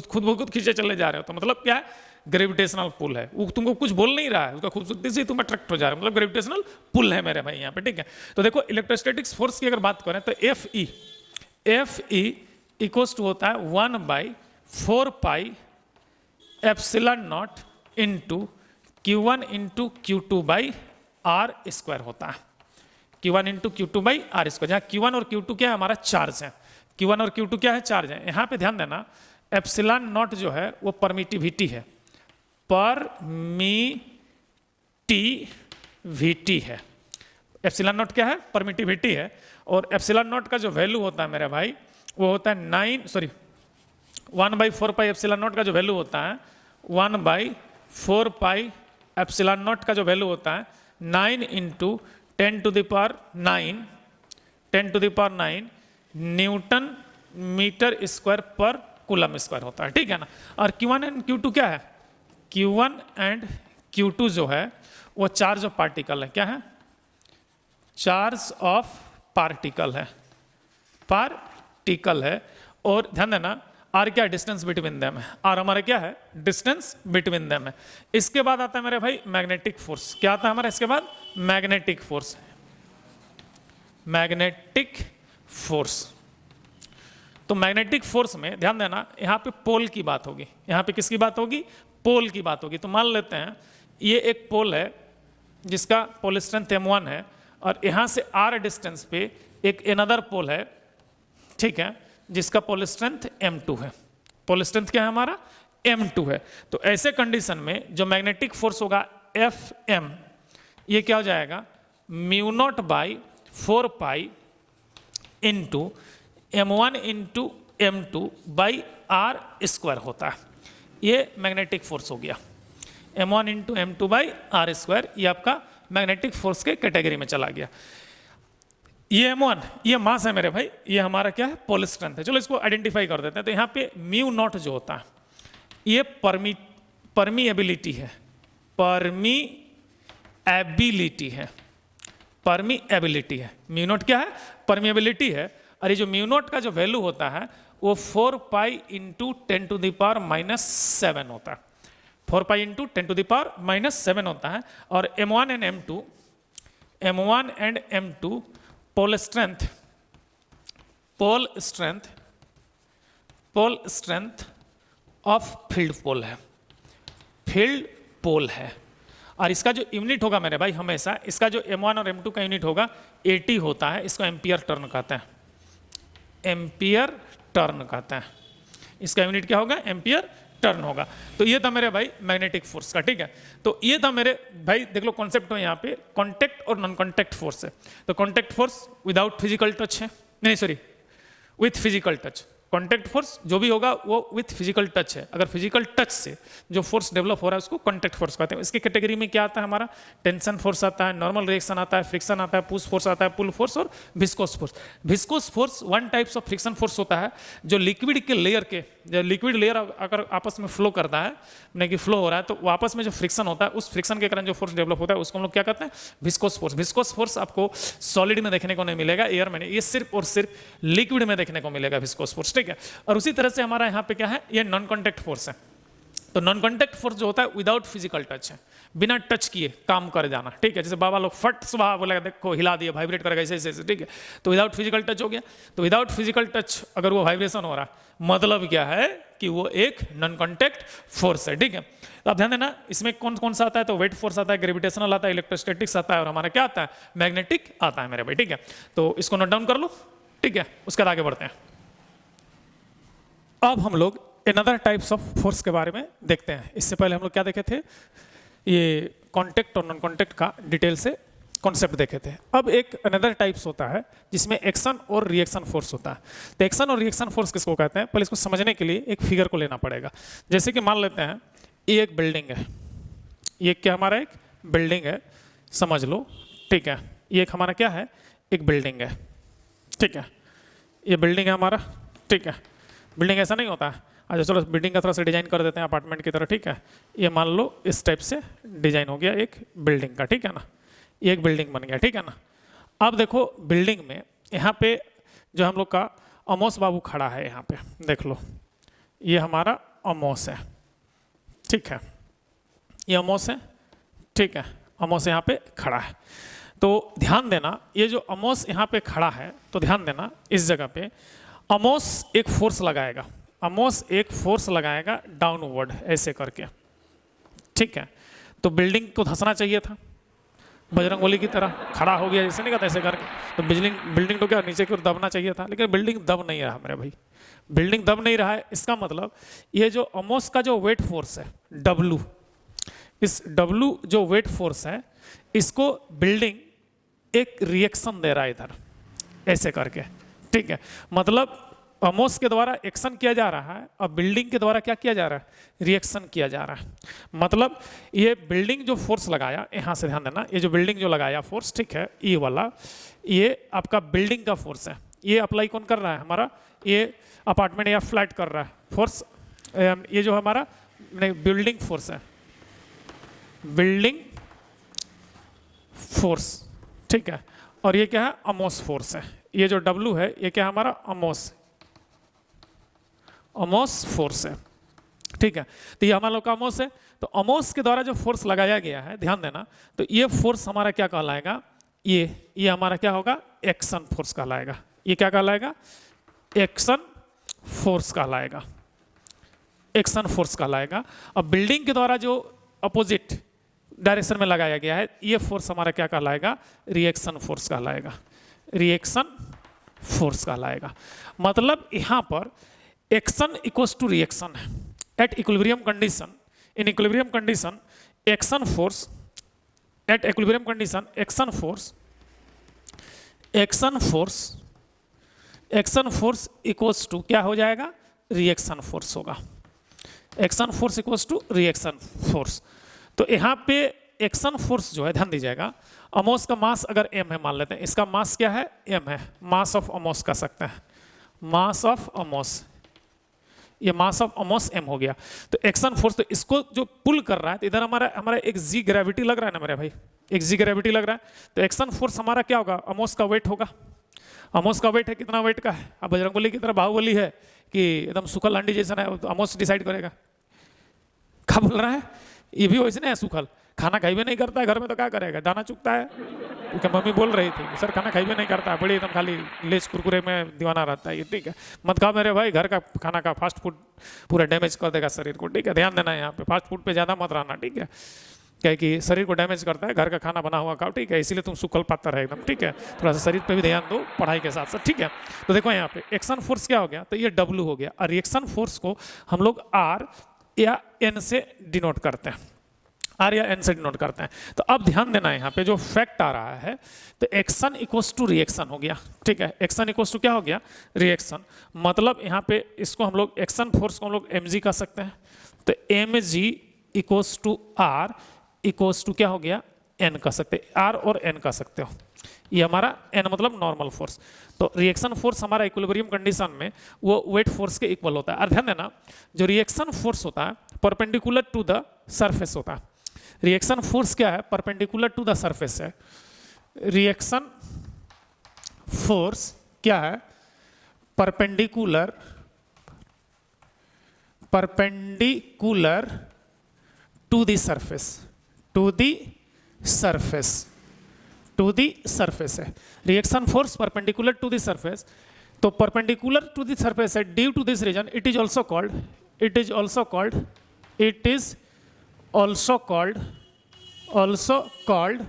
खुद खींचे चले जा रहे हो, तो मतलब क्या है, ग्रेविटेशनल पुल है। वो तुमको कुछ बोल नहीं रहा है, उसका खूबसूरती से तुम अट्रैक्ट हो जा रहे हो, मतलब ग्रेविटेशनल पुल है मेरे भाई यहाँ पे, ठीक है। तो देखो इलेक्ट्रोस्टैटिक्स फोर्स की अगर बात करें तो एफ ई इक्वल्स टू होता है 1/4 pi epsilon naught into Q1 into Q2 by r square होता है। Q1 into Q2 by r square, जहाँ Q1 और Q2 क्या है, हमारा चार्ज है। Q1 और Q2 क्या है, चार्ज है। यहाँ पे ध्यान देना, एप्सिलॉन नॉट जो है वो परमिटिविटी है, परमिटिविटी है। एप्सिलॉन नॉट क्या है, परमिटिविटी है। और एप्सिलॉन नॉट का जो वैल्यू होता है मेरे भाई वो होता है 1/4 पाई एप्सिलॉन नॉट का जो वैल्यू होता है 1/4 पाई एप्सिलॉन नॉट का जो वैल्यू होता है 9 into 10 to the power 9 newton metre square पर कूलम स्क्वायर होता है, ठीक है ना। और Q1 एंड Q2 क्या है, Q1 एंड Q2 जो है वो चार्ज ऑफ पार्टिकल है। क्या है, चार्ज ऑफ पार्टिकल है। और ध्यान देना आर क्या, डिस्टेंस बिटवीन देम है। आर हमारा क्या है, डिस्टेंस बिटवीन देम है। इसके बाद आता है मेरे भाई मैग्नेटिक फोर्स। क्या आता है हमारा इसके बाद, मैग्नेटिक फोर्स। तो मैग्नेटिक फोर्स में ध्यान देना, यहाँ पे पोल की बात होगी। यहाँ पे किसकी बात होगी, पोल की बात होगी। तो मान लेते हैं ये एक पोल है जिसका पोल स्ट्रेंथ M1 है, और यहाँ से R डिस्टेंस पे एक अनदर पोल है, ठीक है, जिसका पोल स्ट्रेंथ M2 है। पोल स्ट्रेंथ क्या है हमारा, M2 है। तो ऐसे कंडीशन में जो मैग्नेटिक फोर्स होगा Fm, ये क्या हो जाएगा, μ0/4 pi into M1 into M2 by r square होता है। ये मैग्नेटिक फोर्स हो गया, M1 into M2 by r square. ये आपका मैग्नेटिक फोर्स के कैटेगरी में चला गया। ये M1 ये मास है मेरे भाई, ये हमारा क्या है, पोल स्ट्रेंथ है। चलो इसको आइडेंटिफाई कर देते हैं। तो यहाँ पे μ0 जो होता है ये परमीएबिलिटी है, μ0 क्या है, परमीएबिलिटी है। और ये जो μ0 का जो वैल्यू होता है वो 4 pi into 10 to the power -7 होता है। 4 pi into 10 to the power -7 होता है। और M1 and M2 pole strength of field pole है। और इसका जो यूनिट होगा मेरे भाई, हमेशा इसका जो M1 और M2 का यूनिट होगा 80 होता है। इसको एम्पियर टर्न कहते हैं। इसका यूनिट क्या होगा, एम्पियर टर्न होगा। तो ये था मेरे भाई मैग्नेटिक फोर्स का, ठीक है। तो ये था मेरे भाई, देख लो कॉन्सेप्ट में यहाँ पे कॉन्टेक्ट और नॉन कॉन्टेक्ट फोर्स है। तो contact force without physical touch है, नहीं sorry with physical touch. Contact force जो भी होगा वो विथ फिजिकल टच है। अगर फिजिकल टच से जो फोर्स डेवलप हो रहा है उसको कॉन्टेक्ट फोर्स कहते हैं। इसकी कैटेगरी में क्या आता है हमारा, टेंशन फोर्स आता है, नॉर्मल रिएक्शन आता है, फ्रिक्शन आता है, पुश फोर्स आता है, पुल फोर्स और viscous force. Viscous force one types of friction force होता है जो लिक्विड के लेयर के, जो लिक्विड लेयर अगर आपस में फ्लो करता है, नहीं कि फ्लो हो रहा है, तो वो आपस में जो फ्रिक्शन होता है उस फ्रिक्शन के कारण जो फोर्स डेवलप होता है उसको हम लोग क्या कहते हैं, विस्कोस फोर्स। विस्कोस फोर्स आपको सॉलिड में देखने को नहीं मिलेगा, एयर में नहीं, ये सिर्फ और सिर्फ लिक्विड में देखने को मिलेगा विस्कोस फोर्स, ठीक है। और उसी तरह से हमारा यहाँ पे क्या है, ये नॉन कॉन्टैक्ट फोर्स है। तो नॉन कॉन्टैक्ट फोर्स जो होता है विदाउट फिजिकल टच है, बिना टच किए काम कर जाना, ठीक है। जैसे बाबा लोग फट सुबह बोलेगा देखो हिला दिया, वाइब्रेट करेगा ऐसे ऐसे, ठीक है। तो विदाउट फिजिकल टच हो गया। तो विदाउट फिजिकल टच अगर वो वाइब्रेशन हो रहा है, मतलब क्या है कि वो एक नॉन कॉन्टैक्ट फोर्स है, ठीक है। तो आप ध्यान देना, इसमें कौन कौन सा आता है, तो वेट फोर्स आता है, ग्रेविटेशनल आता है, इलेक्ट्रोस्टैटिक्स आता है, और हमारा क्या आता है, मैग्नेटिक आता है मेरे भाई, ठीक है। तो इसको नोट डाउन कर लो, ठीक है। उसके बाद आगे बढ़ते हैं। अब हम लोग अनदर टाइप्स ऑफ फोर्स के बारे में देखते हैं। इससे पहले हम लोग क्या देखे थे, ये कॉन्टैक्ट और नॉन कॉन्टैक्ट का डिटेल से कॉन्सेप्ट देखे थे। अब एक अनदर टाइप्स होता है जिसमें एक्शन और रिएक्शन फोर्स होता है। तो एक्शन और रिएक्शन फोर्स किसको कहते हैं, पहले इसको समझने के लिए एक फिगर को लेना पड़ेगा। जैसे कि मान लेते हैं ये एक बिल्डिंग है, ये क्या हमारा एक बिल्डिंग है समझ लो, ठीक है। ये एक हमारा क्या है, एक बिल्डिंग है, ठीक है। ये बिल्डिंग है हमारा, ठीक है। बिल्डिंग ऐसा नहीं होता है। अच्छा चलो बिल्डिंग का थोड़ा सा डिजाइन कर देते हैं अपार्टमेंट की तरह, ठीक है। ये मान लो इस टाइप से डिजाइन हो गया एक बिल्डिंग का, ठीक है ना। ये एक बिल्डिंग बन गया, ठीक है ना। अब देखो बिल्डिंग में यहाँ पे जो हम लोग का अमोस बाबू खड़ा है, यहाँ पे देख लो, ये हमारा अमोस है, ठीक है। ये अमोस है, ठीक है। अमोस यहाँ पे खड़ा है। तो ध्यान देना, ये जो अमोस यहाँ पे खड़ा है, तो ध्यान देना इस जगह पे अमोस एक फोर्स लगाएगा, अमोस एक फोर्स लगाएगा डाउनवर्ड ऐसे करके, ठीक है। तो बिल्डिंग को धंसना चाहिए था बजरंगबली की तरह, खड़ा हो गया जैसे नहीं कहता ऐसे करके, तो बिल्डिंग तो क्या नीचे की ओर दबना चाहिए था, लेकिन बिल्डिंग दब नहीं रहा मेरे भाई, बिल्डिंग दब नहीं रहा है। इसका मतलब ये जो अमोस का जो वेट फोर्स है W, इस W जो वेट फोर्स है इसको बिल्डिंग एक रिएक्शन दे रहा है इधर ऐसे करके, ठीक है। मतलब अमोस के द्वारा एक्शन किया जा रहा है और बिल्डिंग के द्वारा क्या किया जा रहा है, रिएक्शन किया जा रहा है। मतलब ये बिल्डिंग जो फोर्स लगाया, यहाँ से ध्यान देना, ये जो बिल्डिंग जो लगाया फोर्स, ठीक है, ये वाला, ये आपका बिल्डिंग का फोर्स है। ये अप्लाई कौन कर रहा है, हमारा ये अपार्टमेंट या फ्लैट कर रहा है फोर्स। ये जो हमारा बिल्डिंग फोर्स है, बिल्डिंग फोर्स, ठीक है। और ये क्या है, अमोस फोर्स है। ये जो W है ये क्या है, हमारा अमोस फोर्स है, ठीक है। तो ये हमारा लोग का अमोस है। तो अमोस के द्वारा जो फोर्स लगाया गया है, ध्यान देना, तो ये फोर्स हमारा क्या कहलाएगा, ये हमारा क्या होगा, एक्शन फोर्स कहलाएगा। ये क्या कहलाएगा, एक्शन फोर्स कहलाएगा, एक्शन फोर्स कहलाएगा। अब बिल्डिंग के द्वारा जो अपोजिट डायरेक्शन में लगाया गया है, ये फोर्स हमारा क्या कहलाएगा, रिएक्शन फोर्स कहलाएगा, रिएक्शन फोर्स कहलाएगा। मतलब यहाँ पर एक्शन इक्वल्स टू रिएक्शन है at equilibrium condition. In equilibrium condition action force, at equilibrium condition action force equals to क्या हो जाएगा, रिएक्शन फोर्स होगा। Action force equals to reaction force. तो यहाँ पे एक्शन फोर्स जो है, ध्यान दीजिएगा, अमोस का मास अगर m है मान लेते हैं, इसका मास क्या है, m है, मास ऑफ अमोस कह सकते हैं, मास ऑफ अमोस, ये मास ऑफ अमोस m हो गया। तो एक्शन फोर्स, तो इसको जो पुल कर रहा है, तो इधर हमारा एक g ग्रेविटी लग रहा है ना मेरे भाई, एक g ग्रेविटी लग रहा है। तो एक्शन फोर्स हमारा क्या होगा, अमोस का वेट होगा। अमोस का वेट है, कितना वेट का है, अब बजरंगबली की तरह बाहुबली है कि एकदम सुखल अंडी जैसा है, अमोस डिसाइड करेगा। क्या बोल रहा है, ये भी वैसे नहीं है, सुखल खाना खाई भी नहीं करता है घर में, तो क्या करेगा, दाना चुगता है। क्योंकि मम्मी बोल रही थी सर खाना खाई भी नहीं करता है, बड़ी एकदम खाली लेस कुरकुरे में दीवाना रहता है ये, ठीक है। मत खाओ मेरे भाई, घर का खाना का फास्ट फूड पूरा डैमेज कर देगा शरीर को, ठीक है। ध्यान देना है यहाँ पे, फास्ट फूड पे ज़्यादा मत रहना, ठीक है, क्या कि शरीर को डैमेज करता है। घर का खाना बना हुआ खाओ, ठीक है, इसीलिए तुम सुखल पात्र है एकदम, ठीक है। थोड़ा सा शरीर पे भी ध्यान दो पढ़ाई के साथ साथ, ठीक है। तो देखो यहाँ पे एक्शन फोर्स क्या हो गया, तो ये W हो गया, और रिएक्शन फोर्स को हम लोग R या N से डिनोट करते हैं, R या N से डिनोट करते हैं। तो अब ध्यान देना है यहाँ पे जो फैक्ट आ रहा है, तो एक्शन इक्वल्स टू रिएक्शन हो गया, ठीक है। एक्शन इक्वल्स टू क्या हो गया, रिएक्शन। मतलब यहाँ पे इसको हम लोग एक्शन फोर्स को हम लोग mg कह सकते हैं। तो mg equals to R equals to क्या हो गया, N कह सकते हैं, R और N कह सकते हो। ये हमारा N मतलब नॉर्मल फोर्स। तो रिएक्शन फोर्स हमारा इक्विलिब्रियम कंडीशन में वो वेट फोर्स के इक्वल होता है। और ध्यान देना, जो रिएक्शन फोर्स होता है परपेंडिकुलर टू द सरफेस होता है। रिएक्शन फोर्स क्या है, परपेंडिकुलर टू द सरफेस है। रिएक्शन फोर्स क्या है, perpendicular to the surface, to the surface है। Reaction force perpendicular to the surface, तो परपेंडिकुलर टू द सरफेस है। Due to this reason it is also called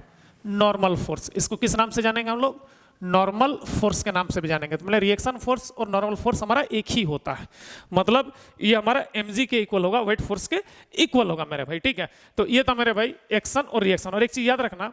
normal force. इसको किस नाम से जानेंगे हम लोग, नॉर्मल फोर्स के नाम से भी जानेंगे। तो मतलब रिएक्शन फोर्स और नॉर्मल फोर्स हमारा एक ही होता है। मतलब ये हमारा mg के इक्वल होगा, वेट फोर्स के इक्वल होगा मेरे भाई, ठीक है। तो ये था मेरे भाई एक्शन और रिएक्शन। और एक चीज याद रखना,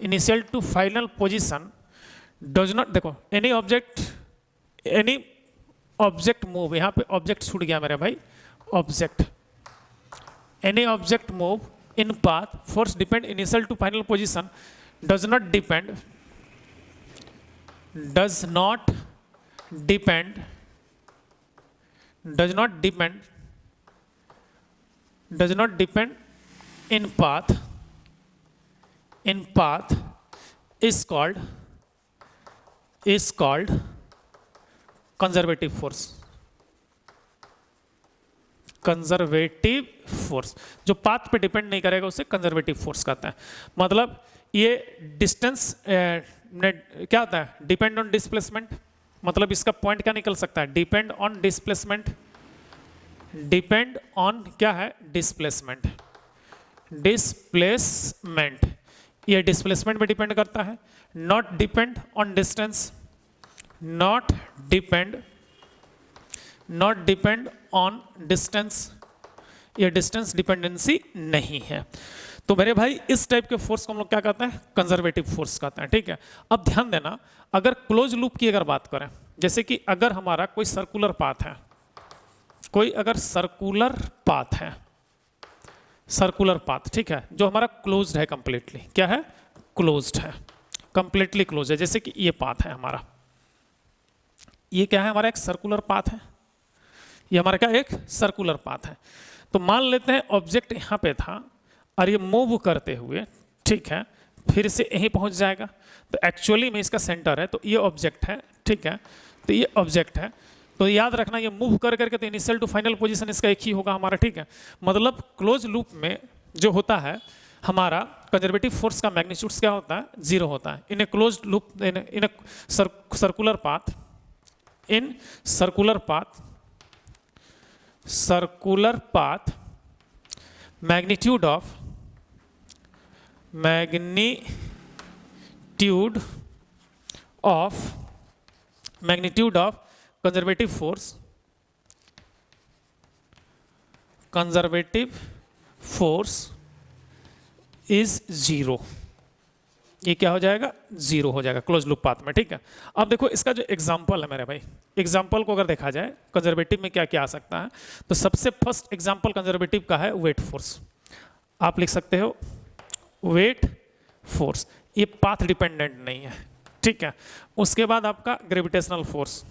initial to final position does not, देखो एनी ऑब्जेक्ट मूव, यहां पे ऑब्जेक्ट छूट गया मेरे भाई, object, any object move in path force depend initial to final position does not depend in path is called conservative force. Conservative force जो path पे depend नहीं करेगा उसे कंजर्वेटिव फोर्स कहते हैं। मतलब ये डिस्टेंस क्या होता है, डिपेंड ऑन डिस्प्लेसमेंट, मतलब इसका पॉइंट क्या निकल सकता है, depend on displacement, depend on क्या है, डिस्प्लेसमेंट, ये डिस्प्लेसमेंट पे डिपेंड करता है। Not depend on distance, not depend on distance, ये डिस्टेंस डिपेंडेंसी नहीं है। तो मेरे भाई इस टाइप के फोर्स को हम लोग क्या कहते हैं, कंजर्वेटिव फोर्स कहते हैं। ठीक है, अब ध्यान देना, अगर क्लोज लूप की अगर बात करें, जैसे कि अगर हमारा कोई सर्कुलर पाथ है, सर्कुलर पाथ, ठीक है, जो हमारा क्लोज्ड है कंप्लीटली, क्या है, क्लोज्ड है, कंप्लीटली क्लोज है। जैसे कि ये पाथ है हमारा, ये क्या है, हमारा एक सर्कुलर पाथ है, ये हमारा क्या एक सर्कुलर पाथ है। तो मान लेते हैं ऑब्जेक्ट यहाँ पे था और ये मूव करते हुए, ठीक है, फिर से यहीं पहुंच जाएगा। तो एक्चुअली में इसका सेंटर है, तो ये ऑब्जेक्ट है, ठीक है, तो ये ऑब्जेक्ट है, तो याद रखना ये मूव कर करके तो इनिशियल टू फाइनल पोजीशन इसका एक ही होगा हमारा। ठीक है, मतलब क्लोज लूप में जो होता है हमारा कंजर्वेटिव फोर्स का मैग्नीट्यूड क्या होता है, 0 होता है। In a close loop, in a circular path magnitude of conservative force is 0, ये क्या हो जाएगा, 0 हो जाएगा क्लोज लूप पाथ में। ठीक है, अब देखो इसका जो एग्जांपल है मेरे भाई, एग्जांपल को अगर देखा जाए कंजर्वेटिव में क्या क्या आ सकता है, तो सबसे फर्स्ट एग्जांपल कंजर्वेटिव का है वेट फोर्स। आप लिख सकते हो वेट फोर्स, ये पाथ डिपेंडेंट नहीं है। ठीक है, उसके बाद आपका ग्रेविटेशनल फोर्स,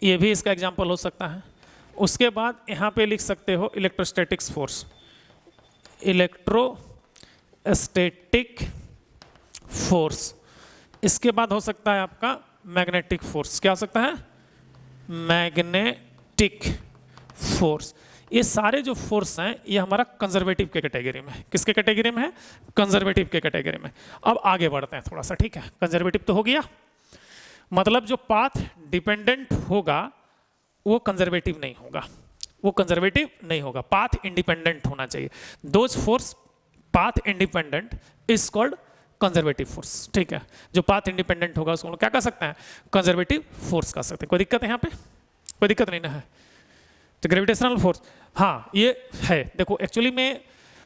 ये भी इसका एग्जांपल हो सकता है। उसके बाद यहाँ पे लिख सकते हो इलेक्ट्रोस्टैटिक फोर्स। इसके बाद हो सकता है आपका मैग्नेटिक फोर्स, क्या हो सकता है, मैग्नेटिक फोर्स। ये सारे जो फोर्स हैं ये हमारा कंजर्वेटिव के कैटेगरी में, किसके कैटेगरी में है, कंजर्वेटिव के कैटेगरी में। अब आगे बढ़ते हैं थोड़ा सा। ठीक है, कंजर्वेटिव तो हो गया, मतलब जो पाथ डिपेंडेंट होगा वो कंजर्वेटिव नहीं होगा, पाथ इंडिपेंडेंट होना चाहिए। Those force path independent is called conservative force. ठीक है, जो पाथ इंडिपेंडेंट होगा उसको हम लोग क्या कह सकते हैं, कंजर्वेटिव फोर्स कह सकते हैं। कोई दिक्कत है यहाँ पे, कोई दिक्कत नहीं ना है। तो ग्रेविटेशनल फोर्स, हाँ ये है। देखो एक्चुअली में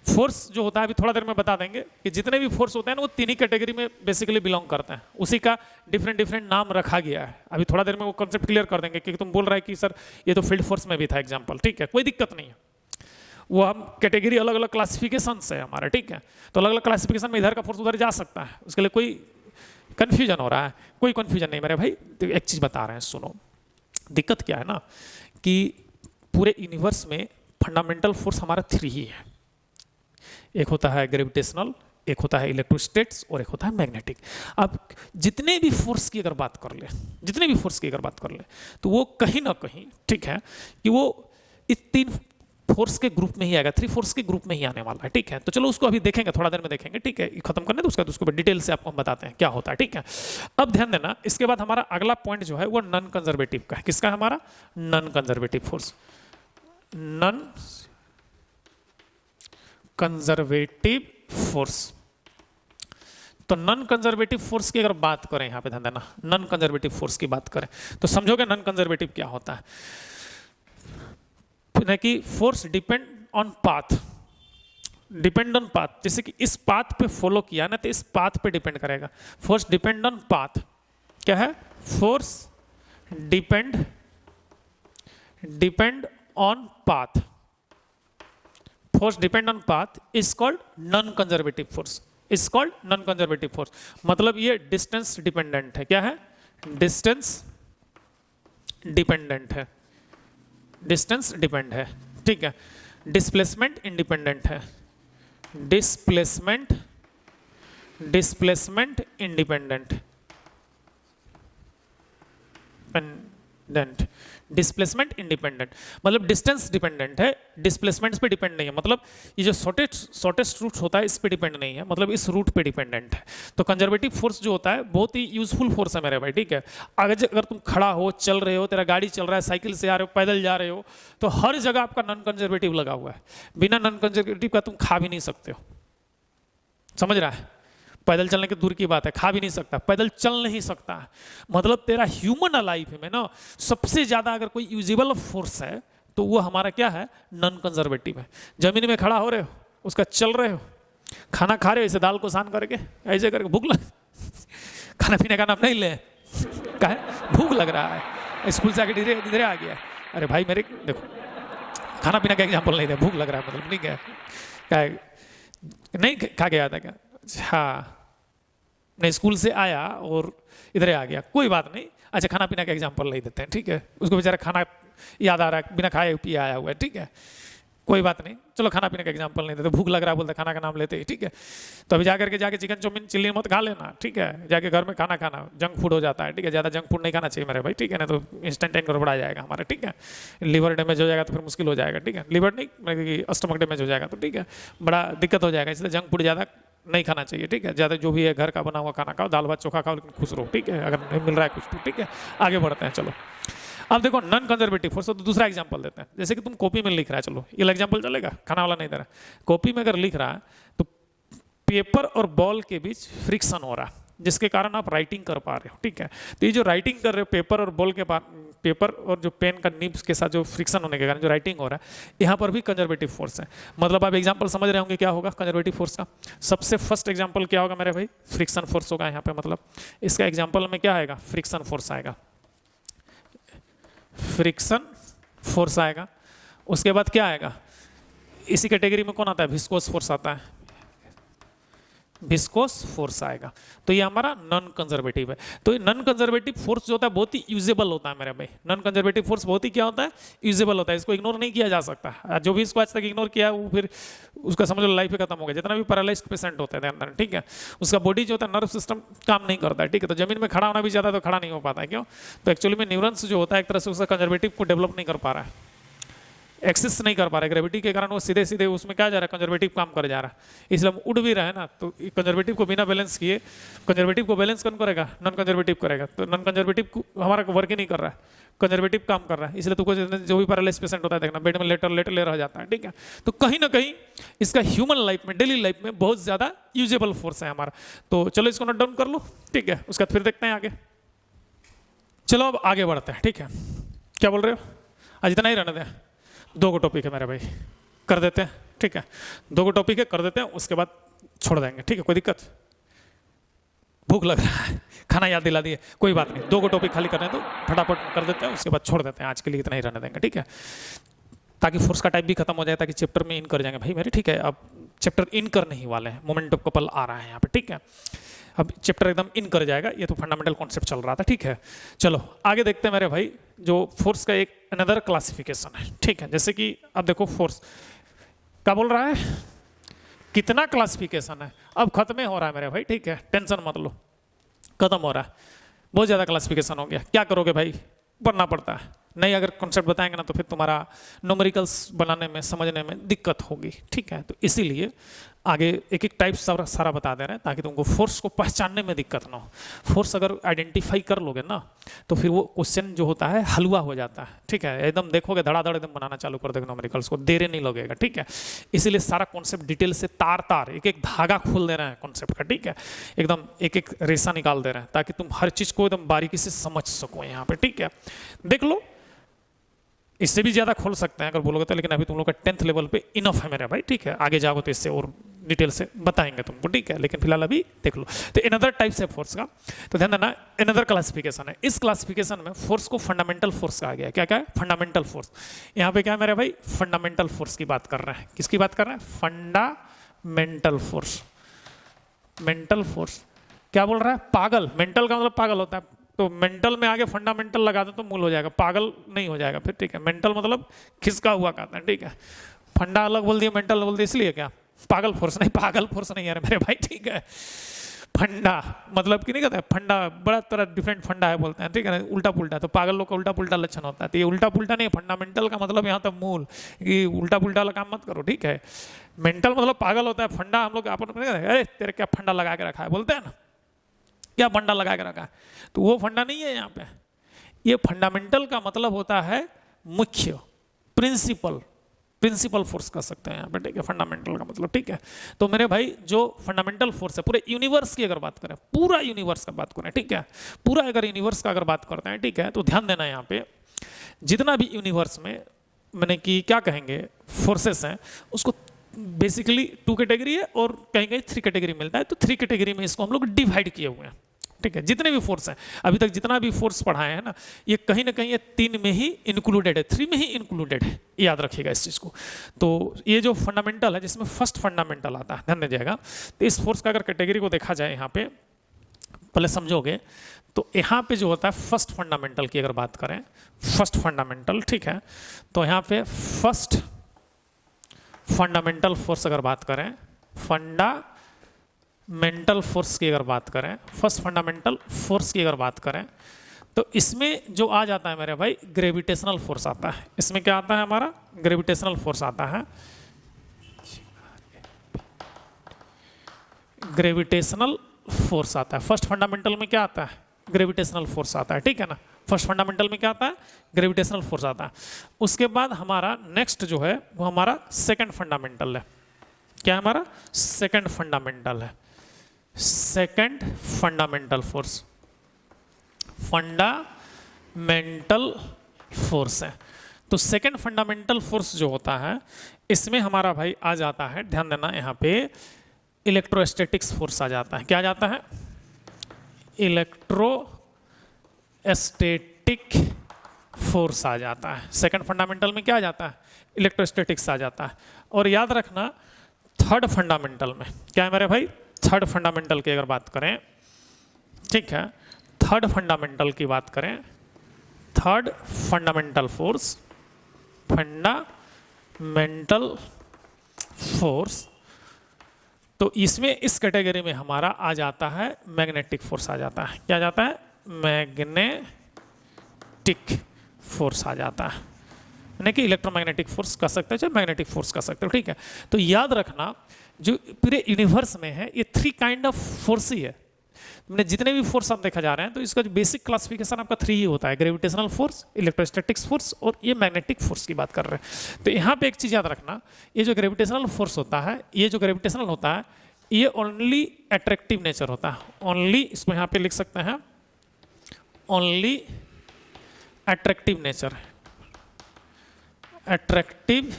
फोर्स जो होता है, अभी थोड़ा देर में बता देंगे कि जितने भी फोर्स होते हैं ना वो 3 ही कैटेगरी में बेसिकली बिलोंग करते हैं, उसी का डिफरेंट नाम रखा गया है। अभी थोड़ा देर में वो कॉन्सेप्ट क्लियर कर देंगे, क्योंकि तुम बोल रहा है कि सर ये तो फील्ड फोर्स में भी था एग्जाम्पल। ठीक है, कोई दिक्कत नहीं है, वो हम कैटेगरी अलग अलग क्लासिफिकेशन से हमारा। ठीक है, तो अलग अलग क्लासिफिकेशन में इधर का फोर्स उधर जा सकता है, उसके लिए कोई कन्फ्यूजन हो रहा है, कोई कन्फ्यूजन नहीं मेरे भाई। तो एक चीज बता रहे हैं, सुनो, दिक्कत क्या है ना कि पूरे यूनिवर्स में फंडामेंटल फोर्स हमारा 3 ही है। एक होता है ग्रेविटेशनल, एक होता है इलेक्ट्रोस्टैटिक्स और एक होता है मैग्नेटिक। अब जितने भी फोर्स की अगर बात कर ले, तो वो कहीं ना कहीं, ठीक है, कि वो इस 3 फोर्स के ग्रुप में ही आएगा, 3 फोर्स के ग्रुप में ही आने वाला है। ठीक है, तो चलो उसको अभी देखेंगे, थोड़ा देर में देखेंगे। ठीक है, खत्म करने तो उसको डिटेल से आपको हम बताते हैं क्या होता है। ठीक है, अब ध्यान देना, इसके बाद हमारा अगला पॉइंट जो है वो नॉन कंजर्वेटिव का है। किसका है, हमारा non conservative force. Non conservative force, तो नॉन कंजर्वेटिव फोर्स की अगर बात करें, यहां पे ध्यान देना, नॉन कंजर्वेटिव फोर्स की बात करें तो समझोगे नॉन कंजर्वेटिव क्या होता है, कि force depend on path, depend on path, जैसे कि इस पाथ पे फॉलो किया ना तो इस पाथ पे डिपेंड करेगा। फोर्स डिपेंड ऑन पाथ, क्या है? Force depend on path, force depend on path is called non conservative force, is called non conservative force. मतलब ये डिस्टेंस डिपेंडेंट है, क्या है? डिस्टेंस डिपेंडेंट है, डिस्टेंस डिपेंड है, ठीक है। डिस्प्लेसमेंट इंडिपेंडेंट है, डिस्प्लेसमेंट इंडिपेंडेंट, डिस्प्लेसमेंट इंडिपेंडेंट मतलब डिस्टेंस डिपेंडेंट है, डिस्प्लेसमेंट पे डिपेंड नहीं है। मतलब ये जो शॉर्टेस्ट रूट होता है इस पे डिपेंड नहीं है, मतलब इस रूट पे डिपेंडेंट है। तो कंजर्वेटिव फोर्स जो होता है बहुत ही यूजफुल फोर्स है मेरे भाई, ठीक है। अगर तुम खड़ा हो, चल रहे हो, तेरा गाड़ी चल रहा है, साइकिल से आ रहे हो, पैदल जा रहे हो, तो हर जगह आपका नॉन कंजर्वेटिव लगा हुआ है। बिना नॉन कंजर्वेटिव का तुम खा भी नहीं सकते हो, समझ रहा है? पैदल चलने की दूर की बात है, खा भी नहीं सकता, पैदल चल नहीं सकता। मतलब तेरा ह्यूमन लाइफ में ना सबसे ज्यादा अगर कोई यूजेबल फोर्स है तो वो हमारा क्या है? नॉन कंजर्वेटिव है। जमीन में खड़ा हो रहे हो, उसका चल रहे हो, खाना खा रहे हो, इसे दाल को सान करके ऐसे करके, भूख लग खाना पीने का नाम नहीं ले, क्या है? भूख लग रहा है, स्कूल से आके धीरे धीरे आ गया, अरे भाई मेरे देखो खाना पीना का एग्जाम्पल नहीं दे, भूख लग रहा है मतलब, नहीं क्या नहीं खा के आता क्या? हाँ नहीं, स्कूल से आया और इधर आ गया, कोई बात नहीं। अच्छा खाना पीना का एग्जांपल नहीं देते हैं, ठीक है। उसको बेचारा खाना याद आ रहा है, बिना खाए पिए आया हुआ है, ठीक है, कोई बात नहीं। चलो खाना पीने का एग्जांपल नहीं देते, भूख लग रहा है बोलते खाना का नाम लेते ही, ठीक है। तो अभी जाके चिकन चाउमीन चिल्ली मत खा लेना, ठीक है। जाके घर में खाना जंक फूड हो जाता है, ठीक है। ज़्यादा जंक फूड नहीं खाना चाहिए मेरे भाई, ठीक है ना, तो इंस्टेंट गड़बड़ा जाएगा हमारा, ठीक है। लिवर डैमेज हो जाएगा तो फिर मुश्किल हो जाएगा, ठीक है। लिवर नहीं, स्टमक डैमेज हो जाएगा तो ठीक है, बड़ा दिक्कत हो जाएगा। इसलिए जंक फूड ज़्यादा नहीं खाना चाहिए, ठीक है। ज़्यादा जो भी है घर का बना हुआ खाना खाओ, दाल भात चोखा खाओ, लेकिन खुश रहो, ठीक है। अगर नहीं मिल रहा है कुछ तो ठीक है, आगे बढ़ते हैं। चलो अब देखो नॉन कंजर्वेटिव फोर्स, तो दूसरा एग्जांपल देते हैं। जैसे कि तुम कॉपी में लिख रहा है, चलो ये एग्जांपल चलेगा, खाना वाला नहीं दे रहा। कॉपी में अगर लिख रहा है तो पेपर और बॉल के बीच फ्रिक्शन हो रहा है, जिसके कारण आप राइटिंग कर पा रहे हो, ठीक है। तो ये जो राइटिंग कर रहे हो पेपर और बॉल के पेपर और जो पेन का निब्स के साथ जो फ्रिक्शन होने के कारण जो राइटिंग हो रहा है, यहाँ पर भी कंजर्वेटिव फोर्स है। मतलब आप एग्जांपल समझ रहे होंगे क्या होगा कंजर्वेटिव फोर्स का। सबसे फर्स्ट एग्जांपल क्या होगा मेरे भाई? फ्रिक्शन फोर्स होगा यहाँ पे। मतलब इसका एग्जांपल में क्या आएगा? फ्रिक्शन फोर्स आएगा, फ्रिक्शन फोर्स आएगा। उसके बाद क्या आएगा? इसी कैटेगरी में कौन आता है? विस्कोस फोर्स आता है, विस्कोस फोर्स आएगा। तो ये हमारा नॉन कंजर्वेटिव है। तो ये नॉन कंजर्वेटिव फोर्स जो होता है बहुत ही यूजेबल होता है मेरे भाई। नॉन कंजर्वेटिव फोर्स बहुत ही क्या होता है? यूजेबल होता है, इसको इग्नोर नहीं किया जा सकता। जो भी इसको आज तक इग्नोर किया वो फिर उसका समझ लो लाइफ ही खत्म हो गया। जितना भी पैरालाइज्ड पेशेंट होते हैं अंदर, ठीक है, उसका बॉडी जो होता है नर्व सिस्टम काम नहीं करता है, ठीक है। तो जमीन में खड़ा होना भी चाहता है तो खड़ा नहीं हो पाता है, क्यों? तो एक्चुअली में न्यूरॉन्स जो होता है एक तरह से उसका कंजर्वेटिव को डेवलप नहीं कर पा रहा है, एक्सेस नहीं कर पा रहा है। ग्रेविटी के कारण वो सीधे सीधे उसमें क्या जा रहा है? कंजर्वेटिव काम कर जा रहा है। इसलिए हम उड़ भी रहे हैं ना, तो कंजर्वेटिव को बिना बैलेंस किए, कंजर्वेटिव को बैलेंस कौन करेगा? नॉन कंजर्वेटिव करेगा। तो नॉन कंजर्वेटिव हमारा वर्क ही नहीं कर रहा है, कंजर्वेटिव काम कर रहा है। इसलिए तुमको जो भी पैरालाइज पेशेंट होता है देखना बेड में लेटे रह जाता है, ठीक है। तो कहीं ना कहीं इसका ह्यूमन लाइफ में, डेली लाइफ में बहुत ज्यादा यूजेबल फोर्स है हमारा। तो चलो इसको नोट डाउन कर लो, ठीक है। उसका फिर देखते हैं आगे। चलो अब आगे बढ़ते हैं, ठीक है। क्या बोल रहे हो? आज इतना ही रहने दें, दो गो टॉपिक है मेरे भाई, कर देते हैं, ठीक है। दो गो टॉपिक है, कर देते हैं, उसके बाद छोड़ देंगे, ठीक है। कोई दिक्कत? भूख लग रहा है, खाना याद दिला दिए, कोई बात नहीं। दो गो टॉपिक खाली करने तो फटाफट कर देते हैं, उसके बाद छोड़ देते हैं। आज के लिए इतना ही रहने देंगे, ठीक है, ताकि फोर्स का टाइप भी खत्म हो जाए, ताकि चैप्टर में इन कर जाएंगे भाई मेरे, ठीक है। अब चैप्टर इन करने ही वाले हैं, मोमेंट ऑफ कपल आ रहा है यहाँ पे, ठीक है। अब चैप्टर एकदम इन कर जाएगा, ये तो फंडामेंटल कॉन्सेप्ट चल रहा था, ठीक है। चलो आगे देखते हैं मेरे भाई, जो फोर्स का एक अनदर क्लासिफिकेशन है, ठीक है। जैसे कि अब देखो फोर्स क्या बोल रहा है, कितना क्लासिफिकेशन है, अब खत्म हो रहा है मेरे भाई, ठीक है, टेंशन मत लो, खत्म हो रहा है। बहुत ज़्यादा क्लासिफिकेशन हो गया, क्या करोगे भाई? पढ़ना पड़ता है, नहीं अगर कॉन्सेप्ट बताएंगे ना तो फिर तुम्हारा न्यूमेरिकल्स बनाने में, समझने में दिक्कत होगी, ठीक है। तो इसीलिए आगे एक एक टाइप सारा बता दे रहे हैं, ताकि तुमको फोर्स को पहचानने में दिक्कत ना हो। फोर्स अगर आइडेंटिफाई कर लोगे ना तो फिर वो क्वेश्चन जो होता है हलवा हो जाता है, ठीक है। एकदम देखोगे धड़ाधड़ एकदम बनाना चालू कर देगा न्यूमेरिकल्स को, देर नहीं लगेगा, ठीक है। इसीलिए सारा कॉन्सेप्ट डिटेल से तार एक एक धागा खोल दे रहे हैं कॉन्सेप्ट का, ठीक है। एकदम एक एक रेसा निकाल दे रहे हैं, ताकि तुम हर चीज को एकदम बारीकी से समझ सको यहाँ पे, ठीक है। देख लो इससे भी ज़्यादा खोल सकते हैं अगर बोलोगे तो, लेकिन अभी तुम लोग का 10th लेवल पे इनफ है मेरा भाई, ठीक है। आगे जाओगे तो इससे और डिटेल से बताएंगे तुमको, ठीक है। लेकिन फिलहाल अभी देख लो। तो अनदर टाइप्स है फोर्स का, तो ध्यान देना अनदर क्लासिफिकेशन है। इस क्लासिफिकेशन में फोर्स को फंडामेंटल फोर्स कहा गया है। क्या क्या है? Fundamental force. यहाँ पे क्या है मेरे भाई? फंडामेंटल फोर्स की बात कर रहे हैं। किसकी बात कर रहे हैं? Fundamental force. मेंटल फोर्स क्या बोल रहा है? पागल। मेंटल का मतलब पागल होता है, तो मेंटल में आगे फंडामेंटल लगा दो तो मूल हो जाएगा, पागल नहीं हो जाएगा फिर, ठीक है। मेंटल मतलब खिसका हुआ कहते हैं, ठीक है। फंडा अलग बोल दिया, मेंटल बोल दिया, इसलिए क्या पागल फोर्स नहीं, पागल फोर्स नहीं यार मेरे भाई, ठीक है। फंडा मतलब कि नहीं कहता है, फंडा बड़ा तरह डिफरेंट फंडा है बोलते हैं, ठीक है। उल्टा पुल्टा, तो पागल लोग का उल्टा पुल्टा लक्षण होता है, तो ये उल्टा पुल्टा नहीं, फंडामेंटल का मतलब यहाँ तक मूल, कि उल्टा पुल्टा वाला काम मत करो, ठीक है। मेंटल मतलब पागल होता है, फंडा हम लोग अपन अरे तेरे क्या फंडा लगा के रखा है बोलते हैं ना, क्या फंडा लगा के रखा है, तो वो फंडा नहीं है यहाँ पे। ये फंडामेंटल का मतलब होता है मुख्य, प्रिंसिपल, प्रिंसिपल फोर्स कर सकते हैं यहाँ पे, ठीक है। फंडामेंटल का मतलब, ठीक है। तो मेरे भाई जो फंडामेंटल फोर्स है पूरे यूनिवर्स की अगर बात करें, पूरा यूनिवर्स का बात करें, ठीक है, पूरा अगर यूनिवर्स का अगर बात करते हैं, ठीक है, तो ध्यान देना यहाँ पे जितना भी यूनिवर्स में मैंने कि क्या कहेंगे फोर्सेस हैं, उसको बेसिकली 2 कैटेगरी है और कहीं कहीं 3 कैटेगरी मिलता है, तो 3 कैटेगरी में इसको हम लोग डिवाइड किए हुए हैं, ठीक है। जितने भी फोर्स हैं अभी तक, जितना भी फोर्स पढ़ाए हैं ना, ये कहीं ना कहीं ये 3 में ही इंक्लूडेड है, 3 में ही इंक्लूडेड है, याद रखिएगा इस चीज़ को। तो ये जो फंडामेंटल है, जिसमें फर्स्ट फंडामेंटल आता है, ध्यान दीजिएगा। तो इस फोर्स का अगर कैटेगरी को देखा जाए यहाँ पे, पहले समझोगे तो यहाँ पे जो होता है फर्स्ट फंडामेंटल की अगर बात करें, फर्स्ट फंडामेंटल, ठीक है, तो यहाँ पे फर्स्ट फंडामेंटल फोर्स अगर बात करें, फंडामेंटल फोर्स की अगर बात करें, फर्स्ट फंडामेंटल फोर्स की अगर बात करें, तो इसमें जो आ जाता है मेरे भाई ग्रेविटेशनल फोर्स आता है। इसमें क्या आता है? हमारा ग्रेविटेशनल फोर्स आता है। ग्रेविटेशनल फोर्स आता है फर्स्ट फंडामेंटल में, क्या आता है? ग्रेविटेशनल फोर्स आता है, ठीक है ना। फर्स्ट फंडामेंटल में क्या आता है? ग्रेविटेशनल फोर्स आता है। उसके बाद हमारा नेक्स्ट जो है वो हमारा सेकंड फंडामेंटल है। क्या है हमारा? सेकंड फंडामेंटल है। Second fundamental force, fundamental force है। तो सेकंड फंडामेंटल फोर्स जो होता है, इसमें हमारा भाई आ जाता है, ध्यान देना यहाँ पे, इलेक्ट्रोस्टैटिक्स फोर्स आ जाता है। क्या आ जाता है? इलेक्ट्रोस्टैटिक फोर्स आ जाता है। सेकंड फंडामेंटल में क्या आ जाता है? इलेक्ट्रोस्टैटिक्स आ जाता है। और याद रखना थर्ड फंडामेंटल में क्या है मेरे भाई? थर्ड फंडामेंटल की अगर बात करें, ठीक है, थर्ड फंडामेंटल की बात करें, third fundamental force, fundamental force, तो इसमें इस कैटेगरी में हमारा आ जाता है मैग्नेटिक फोर्स आ जाता है। क्या आ जाता है? मैग्नेटिक फोर्स आ जाता है, यानी कि इलेक्ट्रोमैग्नेटिक फोर्स कर सकते हो, चाहे मैग्नेटिक फोर्स कर सकते हो, ठीक है। तो याद रखना जो पूरे यूनिवर्स में है ये 3 काइंड ऑफ फोर्स ही है। मैंने जितने भी फोर्स आप देखा जा रहे हैं, तो इसका जो बेसिक क्लासिफिकेशन आपका 3 ही होता है, ग्रेविटेशनल फोर्स, इलेक्ट्रोस्टैटिक्स फोर्स और ये मैग्नेटिक फोर्स की बात कर रहे हैं। तो यहाँ पे एक चीज़ याद रखना, ये जो ग्रेविटेशनल फोर्स होता है, ये जो ग्रेविटेशनल होता है, ये ओनली अट्रैक्टिव नेचर होता है। ओनली, इसको यहाँ पे लिख सकते हैं, only attractive nature, attractive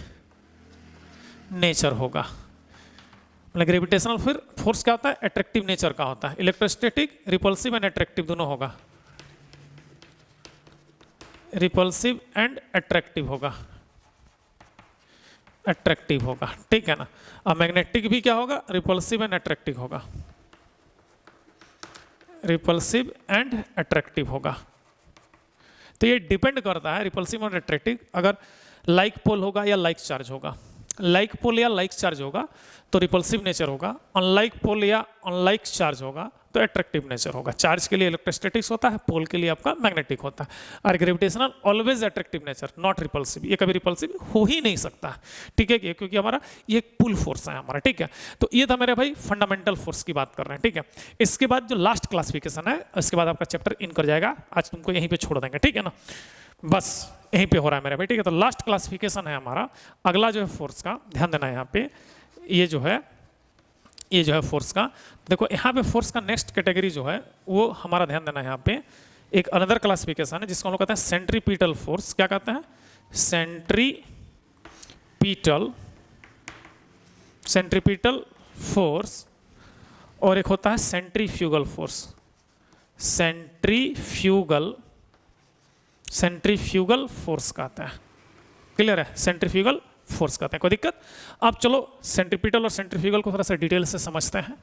nature होगा। मतलब ग्रेविटेशनल फिर फोर्स क्या होता है? अट्रैक्टिव नेचर का होता है। इलेक्ट्रोस्टैटिक रिपल्सिव एंड अट्रैक्टिव दोनों होगा, रिपल्सिव एंड अट्रैक्टिव होगा, अट्रैक्टिव होगा, ठीक है ना। और मैग्नेटिक भी क्या होगा? रिपल्सिव एंड अट्रैक्टिव होगा, रिपल्सिव एंड अट्रैक्टिव होगा। तो ये डिपेंड करता है रिपल्सिव और अट्रैक्टिव, अगर लाइक पोल होगा या लाइक चार्ज होगा। लाइक पोल या लाइक चार्ज होगा तो रिपल्सिव नेचर होगा, अनलाइक पोल या अनलाइक चार्ज होगा तो अट्रैक्टिव नेचर होगा। चार्ज के लिए इलेक्ट्रोस्टैटिक्स होता है, पोल के लिए आपका मैग्नेटिक होता है। और gravitational always attractive nature, not repulsive, ये कभी रिपल्सिव हो ही नहीं सकता, ठीक है, क्योंकि हमारा ये पुल फोर्स है हमारा, ठीक है। तो ये था मेरे भाई फंडामेंटल फोर्स की बात कर रहे हैं, ठीक है। इसके बाद जो लास्ट क्लासिफिकेशन है, इसके बाद आपका चैप्टर इन कर जाएगा, आज तुमको यहीं पर छोड़ देंगे, ठीक है ना, बस यहीं पे हो रहा है मेरा भाई, ठीक है। तो लास्ट क्लासिफिकेशन है हमारा, अगला जो है फोर्स का, ध्यान देना यहाँ पे, ये जो है फोर्स का, देखो यहाँ पे फोर्स का नेक्स्ट कैटेगरी जो है वो हमारा, ध्यान देना यहाँ पे, एक अनदर क्लासिफिकेशन है जिसको हम लोग कहते हैं सेंट्रीपिटल फोर्स। क्या कहते हैं? सेंट्रीपिटल फोर्स और एक होता है सेंट्रीफ्यूगल फोर्स। सेंट्रीफ्यूगल फोर्स कहते हैं। क्लियर है? सेंट्रीफ्यूगल फोर्स कहते हैं, कोई दिक्कत? अब चलो सेंट्रीपिटल और सेंट्रीफ्यूगल को थोड़ा सा डिटेल से समझते हैं,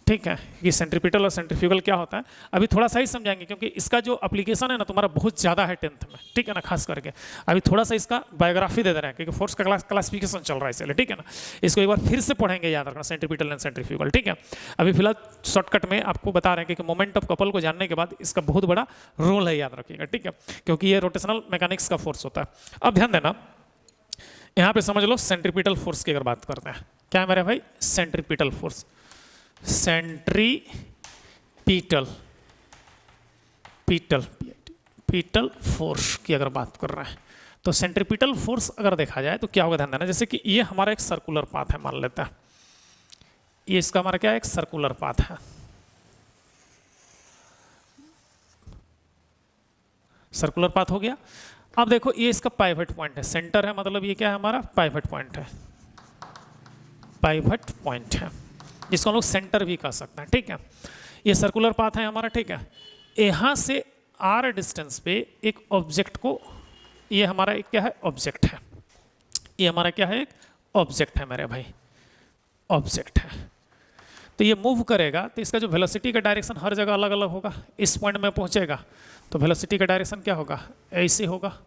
ठीक है, कि सेंट्रीपिटल और सेंट्रीफ्यूगल क्या होता है। अभी थोड़ा सा ही समझाएंगे क्योंकि इसका जो एप्लीकेशन है ना तुम्हारा बहुत ज़्यादा है 10th में, ठीक है ना, खास करके। अभी थोड़ा सा इसका बायोग्राफी दे रहे हैं क्योंकि फोर्स का क्लासिफिकेशन चल रहा है इसलिए, ठीक है ना। इसको एक बार फिर से पढ़ेंगे, याद रखना, सेंट्रीपिटल एंड सेंट्रीफ्यूगल, ठीक है। अभी फिलहाल शॉर्टकट में आपको बता रहे हैं कि मोमेंट ऑफ कपल को जानने के बाद इसका बहुत बड़ा रोल है, याद रखिएगा, ठीक है, क्योंकि ये रोटेशनल मैकेनिक्स का फोर्स होता है। अब ध्यान देना, यहाँ पे समझ लो सेंट्रीपिटल फोर्स की अगर बात करते हैं, क्या है मेरे भाई? Centripetal force. सेंट्रीपिटल फोर्स की अगर बात कर रहे हैं तो सेंट्रीपिटल फोर्स अगर देखा जाए तो क्या होगा, ध्यान देना। जैसे कि ये हमारा एक सर्कुलर पाथ है, मान लेते हैं ये इसका हमारा क्या है, एक सर्कुलर पाथ है। सर्कुलर पाथ हो गया। अब देखो ये इसका पाइवट पॉइंट है, सेंटर है, मतलब ये क्या है हमारा? पाइवट पॉइंट है। पाइवट पॉइंट है जिसको हम लोग सेंटर भी कह सकते हैं, ठीक है। ये सर्कुलर पाथ है हमारा, ठीक है। यहाँ से r डिस्टेंस पे एक ऑब्जेक्ट को, ये हमारा एक क्या है? ऑब्जेक्ट है। ये हमारा क्या है? एक ऑब्जेक्ट है मेरे भाई, ऑब्जेक्ट है। तो ये मूव करेगा तो इसका जो वेलोसिटी का डायरेक्शन हर जगह अलग अलग होगा। इस पॉइंट में पहुंचेगा तो वेलोसिटी का डायरेक्शन क्या होगा? ऐसे होगा।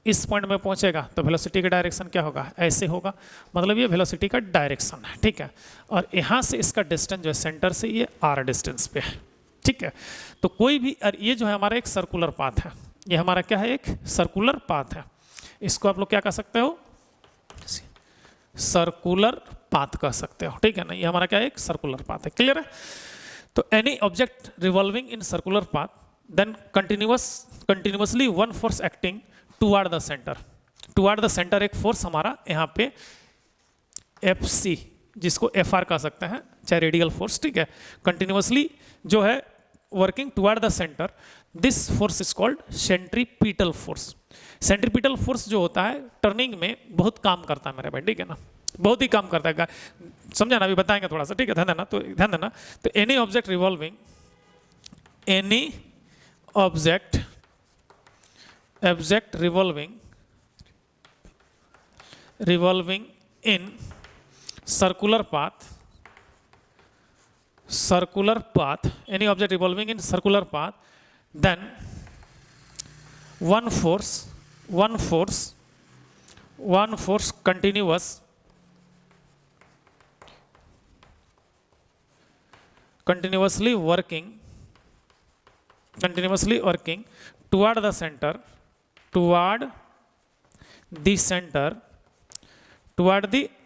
इस पॉइंट में पहुंचेगा तो वेलोसिटी का डायरेक्शन क्या होगा? ऐसे होगा। मतलब ये वेलोसिटी का डायरेक्शन है, ठीक है। और यहाँ से इसका डिस्टेंस जो है सेंटर से ये r डिस्टेंस पे है, ठीक है। तो कोई भी, और ये जो है हमारा एक सर्कुलर पाथ है, ये हमारा क्या है? एक सर्कुलर पाथ है। इसको आप लोग क्या कह सकते हो? सर्कुलर पाथ कह सकते हो, ठीक है ना। ये हमारा क्या है? एक सर्कुलर पाथ है। क्लियर है? तो any object revolving in circular path then continuously one force acting toward the centre. Toward the centre एक फोर्स हमारा यहाँ पे FC, जिसको FR कह सकते हैं, चाहे रेडियल फोर्स, ठीक है, कंटिन्यूअसली जो है working toward the centre, this force is called centripetal force. Centripetal force जो होता है टर्निंग में बहुत काम करता है मेरे भाई, ठीक है ना, बहुत ही काम करता है। समझा ना? अभी बताएंगे थोड़ा सा, ठीक है, ध्यान देना। तो ध्यान देना, तो any object revolving, any object revolving in circular path, any object revolving in circular path, then one force continuously working toward the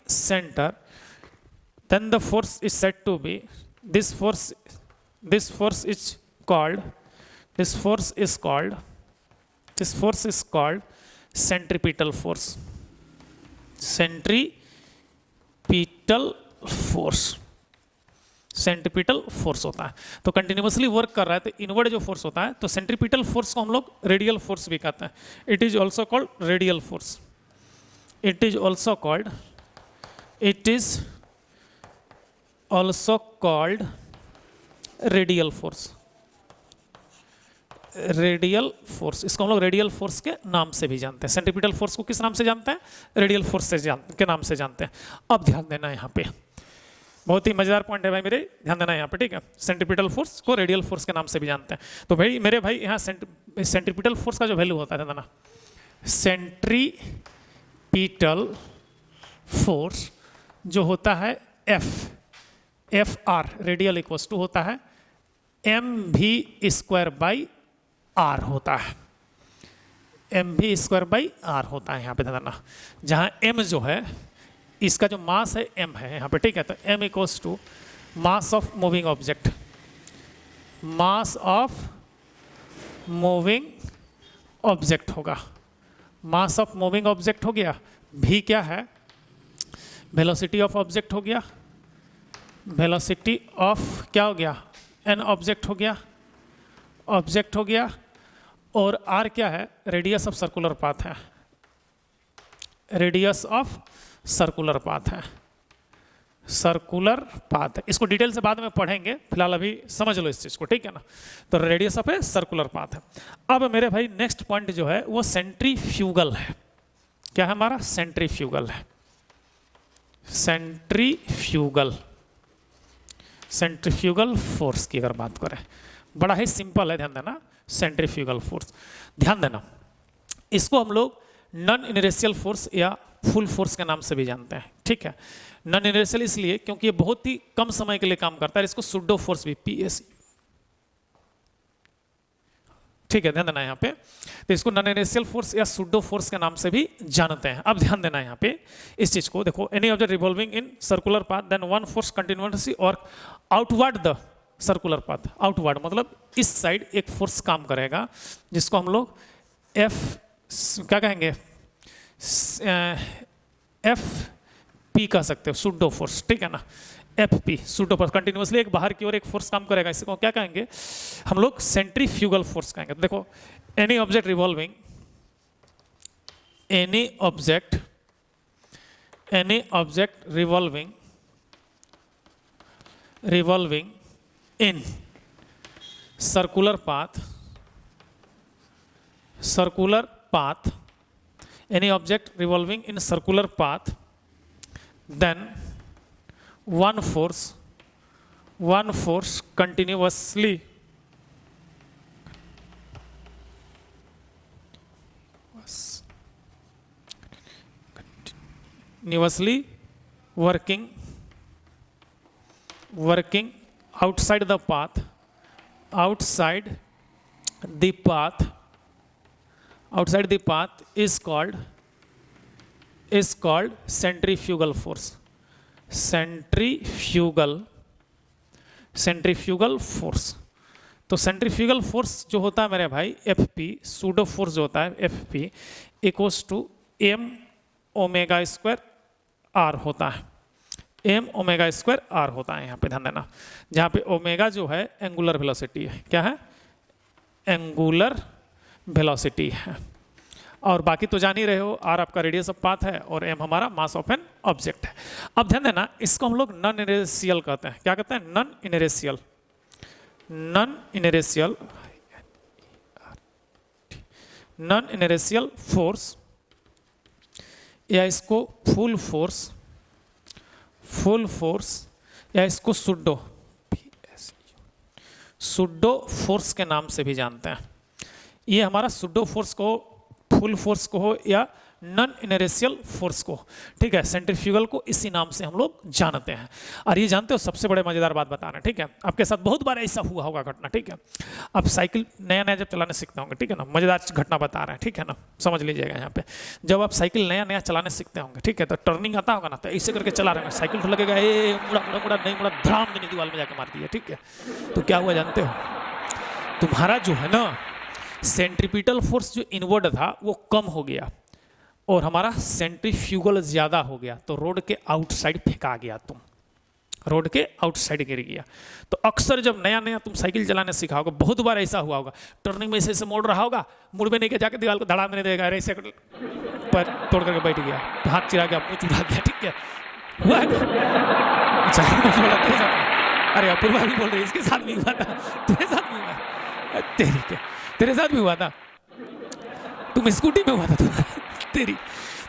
center, then the force is said to be, this force is called centripetal force. Centripetal force होता है। तो continuously work कर रहा है तो inward जो force होता है, तो सेंट्रीपिटल फोर्स को हम लोग रेडियल फोर्स भी कहते हैं। It is also called radial force. It is also called radial force. Radial force, इसको हम लोग रेडियल फोर्स के नाम से भी जानते हैं। सेंट्रीपिटल फोर्स को किस नाम से जानते हैं? रेडियल फोर्स के नाम से जानते हैं। अब ध्यान देना यहाँ पे, बहुत ही मजेदार पॉइंट है भाई मेरे, ध्यान देना यहाँ पे, ठीक है। सेंट्रीपिटल फोर्स को रेडियल फोर्स के नाम से भी जानते हैं। तो भाई मेरे भाई यहाँ सेंट्रीपिटल फोर्स का जो वैल्यू होता है, ध्यान देना, सेंट्रीपिटल फोर्स जो होता है FR रेडियल इक्वल्स टू होता है mv²/r होता है। mv²/r होता है यहाँ पे, ध्यान देना, जहाँ m जो है इसका जो मास है m है यहाँ पे, ठीक है। तो m equals to mass of moving object, mass of moving object होगा। मास ऑफ मूविंग ऑब्जेक्ट हो गया, v क्या है? वेलोसिटी ऑफ ऑब्जेक्ट हो गया, वेलोसिटी ऑफ क्या हो गया? n ऑब्जेक्ट हो गया, और r क्या है? रेडियस ऑफ सर्कुलर पाथ है, रेडियस ऑफ सर्कुलर पाथ है, सर्कुलर पाथ है। इसको डिटेल से बाद में पढ़ेंगे, फिलहाल अभी समझ लो इस चीज को, ठीक है ना। तो radius of A circular path है। अब मेरे भाई नेक्स्ट पॉइंट जो है वो सेंट्रीफ्यूगल है। क्या है हमारा? सेंट्रीफ्यूगल है। सेंट्रीफ्यूगल, सेंट्रीफ्यूगल फोर्स की अगर बात करें, बड़ा ही सिंपल है, ध्यान देना। सेंट्रीफ्यूगल फोर्स, ध्यान देना, इसको हम लोग नॉन इनर्शियल फोर्स या फुल फोर्स के नाम से भी जानते हैं, ठीक है। नॉन इनर्शियल इसलिए क्योंकि ये बहुत ही कम समय के लिए काम करता है। इसको सुडो फोर्स भी, पीएस, ठीक है, ध्यान देना यहाँ पे। तो इसको नॉन इनर्शियल फोर्स या सुडो फोर्स के नाम से भी जानते हैं। अब ध्यान देना यहाँ पे इस चीज को, देखो, any object revolving in circular path then one force continuously और outward the circular path. Outward मतलब इस साइड एक फोर्स काम करेगा जिसको हम लोग एफ क्या कहेंगे, एफ पी कह सकते हो, सुडो फोर्स, ठीक है ना। F P pseudo force, continuously एक बाहर की ओर एक फोर्स काम करेगा, इसको क्या कहेंगे हम लोग? सेंट्रीफ्यूगल फोर्स कहेंगे। तो देखो, any object revolving, any object revolving in circular path, any object revolving in circular path, then one force continuously working outside the path is called centrifugal force. Centrifugal force. तो centrifugal force जो होता है मेरे भाई, F P, pseudo force जो होता है F P equals to M omega square R होता है। एम ओमेगा स्क्वायर आर होता है, यहाँ पे ध्यान देना, जहाँ पे ओमेगा जो है एंगुलर वेलोसिटी है। क्या है? एंगुलर वेलोसिटी है। और बाकी तो जान ही रहे हो, आर आपका रेडियस ऑफ पाथ है और एम हमारा मास ऑफ एन ऑब्जेक्ट है। अब ध्यान देना, इसको हम लोग नॉन इनर्शियल कहते हैं। क्या कहते हैं? नॉन इनर्शियल फोर्स, या इसको फुल फोर्स या इसको सुडो फोर्स के नाम से भी जानते हैं। ये हमारा सुडो फोर्स को, फुल फोर्स को हो या नॉन इनर्शियल फोर्स को, ठीक है, सेंट्रीफ्यूगल को इसी नाम से हम लोग जानते हैं। और ये जानते हो, सबसे बड़े मजेदार बात बता रहे हैं, ठीक है, आपके साथ बहुत बार ऐसा हुआ होगा घटना, ठीक है। आप साइकिल नया जब चलाने सीखते होंगे, ठीक है ना, मजेदार घटना बता रहे हैं, ठीक है ना, समझ लीजिएगा यहाँ पे। जब आप साइकिल नया चलाने सीखते होंगे, ठीक है, तो टर्निंग आता होगा ना, तो ऐसे करके चला रहे हैं, साइकिल तो लगेगा मुड़ा नहीं मुड़ा, धड़ाम देने दीवार में जाके मार दिया, ठीक है। तो क्या हुआ जानते हो? तुम्हारा जो है ना सेंट्रीपिटल फोर्स जो इनवर्ड था वो कम हो गया और हमारा सेंट्रीफ्यूगल ज्यादा हो गया, तो रोड के आउटसाइड फेंका गया, तुम रोड के आउटसाइड गिर गया। तो अक्सर जब नया तुम साइकिल चलाने सीखा होगा, बहुत बार ऐसा हुआ होगा, टर्निंग में ऐसे मोड़ रहा होगा, मुड़ में नहीं के जाके दीवार को धड़ा देने देगा, ऐसे पर तोड़ करके बैठ गया, तो हाथ चिरा गया, मुंह चुरा गया, ठीक है, हुआ है। अच्छा, अरे अपूर्वा भी बोल रही है, इसके साथ भी हुआ था, तेरे साथ भी हुआ, तेरे साथ भी हुआ था, तुम स्कूटी में हुआ था तुम्हारा, तेरी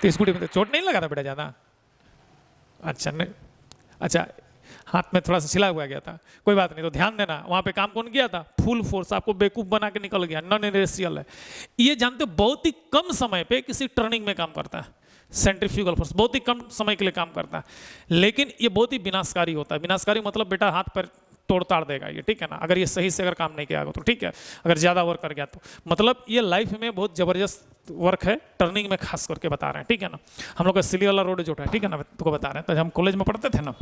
तो स्कूटी में तो चोट नहीं लगा था बेटा ज्यादा? अच्छा नहीं, अच्छा हाथ में थोड़ा सा छिला हुआ गया था, कोई बात नहीं। तो ध्यान देना, वहां पे काम कौन किया था? फुल फोर्स, आपको बेवकूफ बना के निकल गया, नॉन इनर्शियल है। ये जानते हो बहुत ही कम समय पे किसी टर्निंग में काम करता है सेंट्रीफ्यूगल फोर्स, बहुत ही कम समय के लिए काम करता है, लेकिन ये बहुत ही विनाशकारी होता है। विनाशकारी मतलब बेटा हाथ पर तोड़ ताड़ देगा ये, ठीक है ना, अगर ये सही से अगर काम नहीं किया तो, ठीक है, अगर ज्यादा वर्क कर गया तो। मतलब ये लाइफ में बहुत जबरदस्त वर्क है, टर्निंग में खास करके बता रहे हैं, ठीक है ना। हम लोग का सिल्ली वाला रोड जो है, ठीक है ना, तुमको बता रहे हैं, तो हम कॉलेज में पढ़ते थे ना,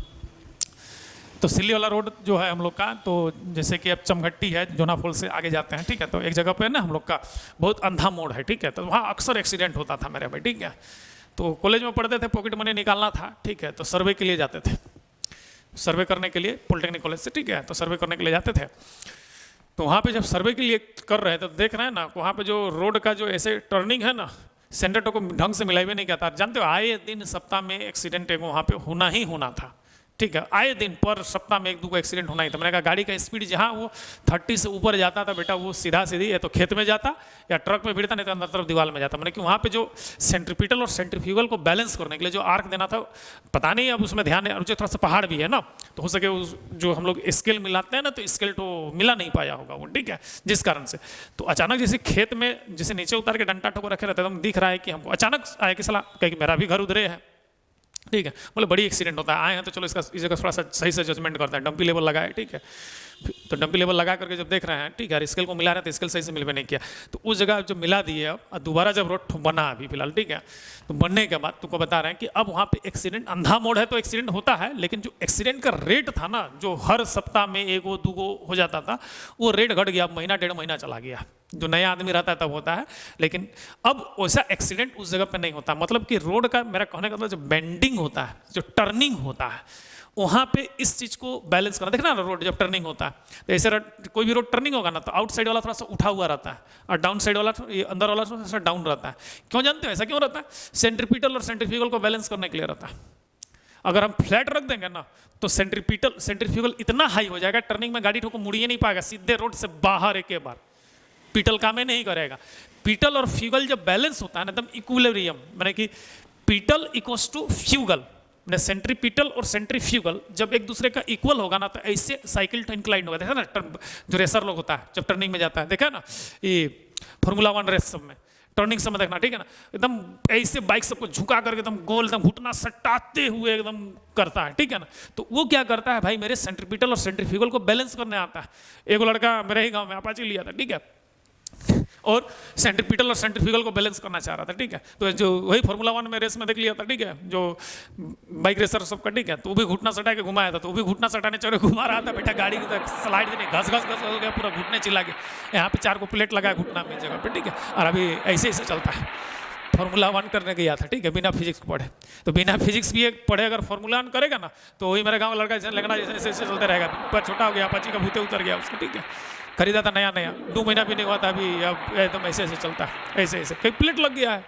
तो सिल्ली वाला रोड जो है हम लोग का, तो जैसे कि अब चमघट्टी है, जोनाफोल से आगे जाते हैं, ठीक है, तो एक जगह पे ना हम लोग का बहुत अंधा मोड़ है, ठीक है, तो वहाँ अक्सर एक्सीडेंट होता था मेरे भाई, ठीक है। तो कॉलेज में पढ़ते थे, पॉकेट मनी निकालना था, ठीक है, तो सर्वे के लिए जाते थे, सर्वे करने के लिए पॉलिटेक्निक कॉलेज से, ठीक है, तो सर्वे करने के लिए जाते थे। तो वहाँ पे जब सर्वे के लिए कर रहे हैं तो देख रहे हैं ना, वहाँ पे जो रोड का जो ऐसे टर्निंग है ना, सेंटर को ढंग से मिला भी नहीं कहता। जानते हो आए दिन सप्ताह में एक्सीडेंट एक वहाँ पे होना ही होना था, ठीक है, आए दिन पर सप्ताह में एक दो एक्सीडेंट होना ही था। मैंने कहा गाड़ी का स्पीड जहाँ वो 30 से ऊपर जाता था बेटा, वो सीधा सीधी या तो खेत में जाता या ट्रक में भिड़ता, नहीं तो अंदर तरफ दीवार में जाता। मैंने कि वहाँ पे जो सेंट्रीपिटल और सेंट्रीफ्यूगल को बैलेंस करने के लिए जो आर्क देना था, पता नहीं अब उसमें ध्यान है, और थोड़ा सा पहाड़ भी है ना, तो हो सके उस जो हम लोग स्केल मिलाते हैं ना, तो स्केल तो मिला नहीं पाया होगा वो, ठीक है, जिस कारण से तो अचानक जैसे खेत में जैसे नीचे उतार के डंटा ठोको रखे रहते, एकदम दिख रहा है कि हमको अचानक आया कि सलाह कहे कि मेरा भी घर उधरे है, ठीक है, मतलब बड़ी एक्सीडेंट होता है, आए हैं तो चलो इसका इस जगह थोड़ा सा सही से जजमेंट करता है, डंपी लेवल लगाए, ठीक है, तो डंपी लेवल लगा करके जब देख रहे हैं, ठीक है, स्केल को मिला रहे हैं तो स्केल सही से मिल भी नहीं किया, तो उस जगह जब मिला दिए अब दोबारा जब रोड बना अभी फिलहाल, ठीक है, तो बनने के बाद तुमको बता रहे हैं कि अब वहाँ पे एक्सीडेंट, अंधा मोड़ है तो एक्सीडेंट होता है, लेकिन जो एक्सीडेंट का रेट था ना, जो हर सप्ताह में एक वो दो हो जाता था, वो रेट घट गया, महीना 1.5 महीना चला गया। जो नया आदमी रहता है तब होता है, लेकिन अब वैसा एक्सीडेंट उस जगह पे नहीं होता। मतलब कि रोड का मेरा कहने का मतलब जो बेंडिंग होता है, जो टर्निंग होता है, वहाँ पे इस चीज़ को बैलेंस करना, देखना ना रोड जब टर्निंग होता है तो ऐसे कोई भी रोड टर्निंग होगा ना, तो आउट साइड वाला थोड़ा सा उठा हुआ रहता है और डाउन साइड वाला अंदर वाला थोड़ा सा डाउन रहता है। क्यों जानते हो ऐसा क्यों रहता है? सेंट्रीपिटल और सेंट्रीफ्यूगल को बैलेंस करने के लिए रहता है। अगर हम फ्लैट रख देंगे ना तो सेंट्रीफ्यूगल इतना हाई हो जाएगा, टर्निंग में गाड़ी ठोको मुड़ ही नहीं पाएगा, सीधे रोड से बाहर एक बार पीटल काम ही नहीं करेगा। पीटल और फ्यूगल जब बैलेंस होता है ना एकदम इक्विलिब्रियम, माने कि पीटल इक्वल्स टू फ्यूगल, मैंने सेंट्रीपिटल और सेंट्रीफ्यूगल जब एक दूसरे का इक्वल होगा ना तो ऐसे साइकिल इंक्लाइंड होगा। देखा ना जो रेसर लोग होता है जब टर्निंग में जाता है, देखा ना ये फार्मूला 1 रेस सब में टर्निंग समय देखना, ठीक है ना, एकदम ऐसे बाइक सबको झुका करके एकदम गोल एकदम घुटना सटाते हुए एकदम करता है, ठीक है ना। तो वो क्या करता है भाई, मेरे सेंट्रीपिटल और सेंट्रीफ्यूगल को बैलेंस करने आता है। एक लड़का मेरे ही गांव में अपाची लिया था, ठीक है, और सेंट्रीपिटल और सेंट्रीफ्यूगल को बैलेंस करना चाह रहा था, ठीक है, तो जो वही फार्मूला 1 में रेस में देख लिया था, ठीक है, जो बाइक रेसर सबका, ठीक है, तो वो भी घुटना सटा के घुमाया था, तो वो भी घुटना सटाने चढ़े घुमा रहा था बेटा, गाड़ी की स्लाइड नहीं, घस घस घस हो गया, पूरा घुटने चिल्ला गया, यहाँ पे 4 को प्लेट लगा घुटना में जगह पे, ठीक है, और अभी ऐसे ऐसे चलता है। फार्मूला 1 करने गया था, ठीक है, बिना फिजिक्स पढ़े, तो बिना फिजिक्स भी एक पढ़े अगर फार्मूला 1 करेगा ना तो वही मेरे गाँव लड़का जैसे लगना जैसे ऐसे चलते रहेगा, पर छोटा हो गया, अपाची का भूते उतर गया उसका, ठीक है, खरीदा था नया नया, 2 महीना भी नहीं हुआ था अभी, अब एकदम ऐसे ऐसे चलता है, ऐसे ऐसे कई प्लेट लग गया है,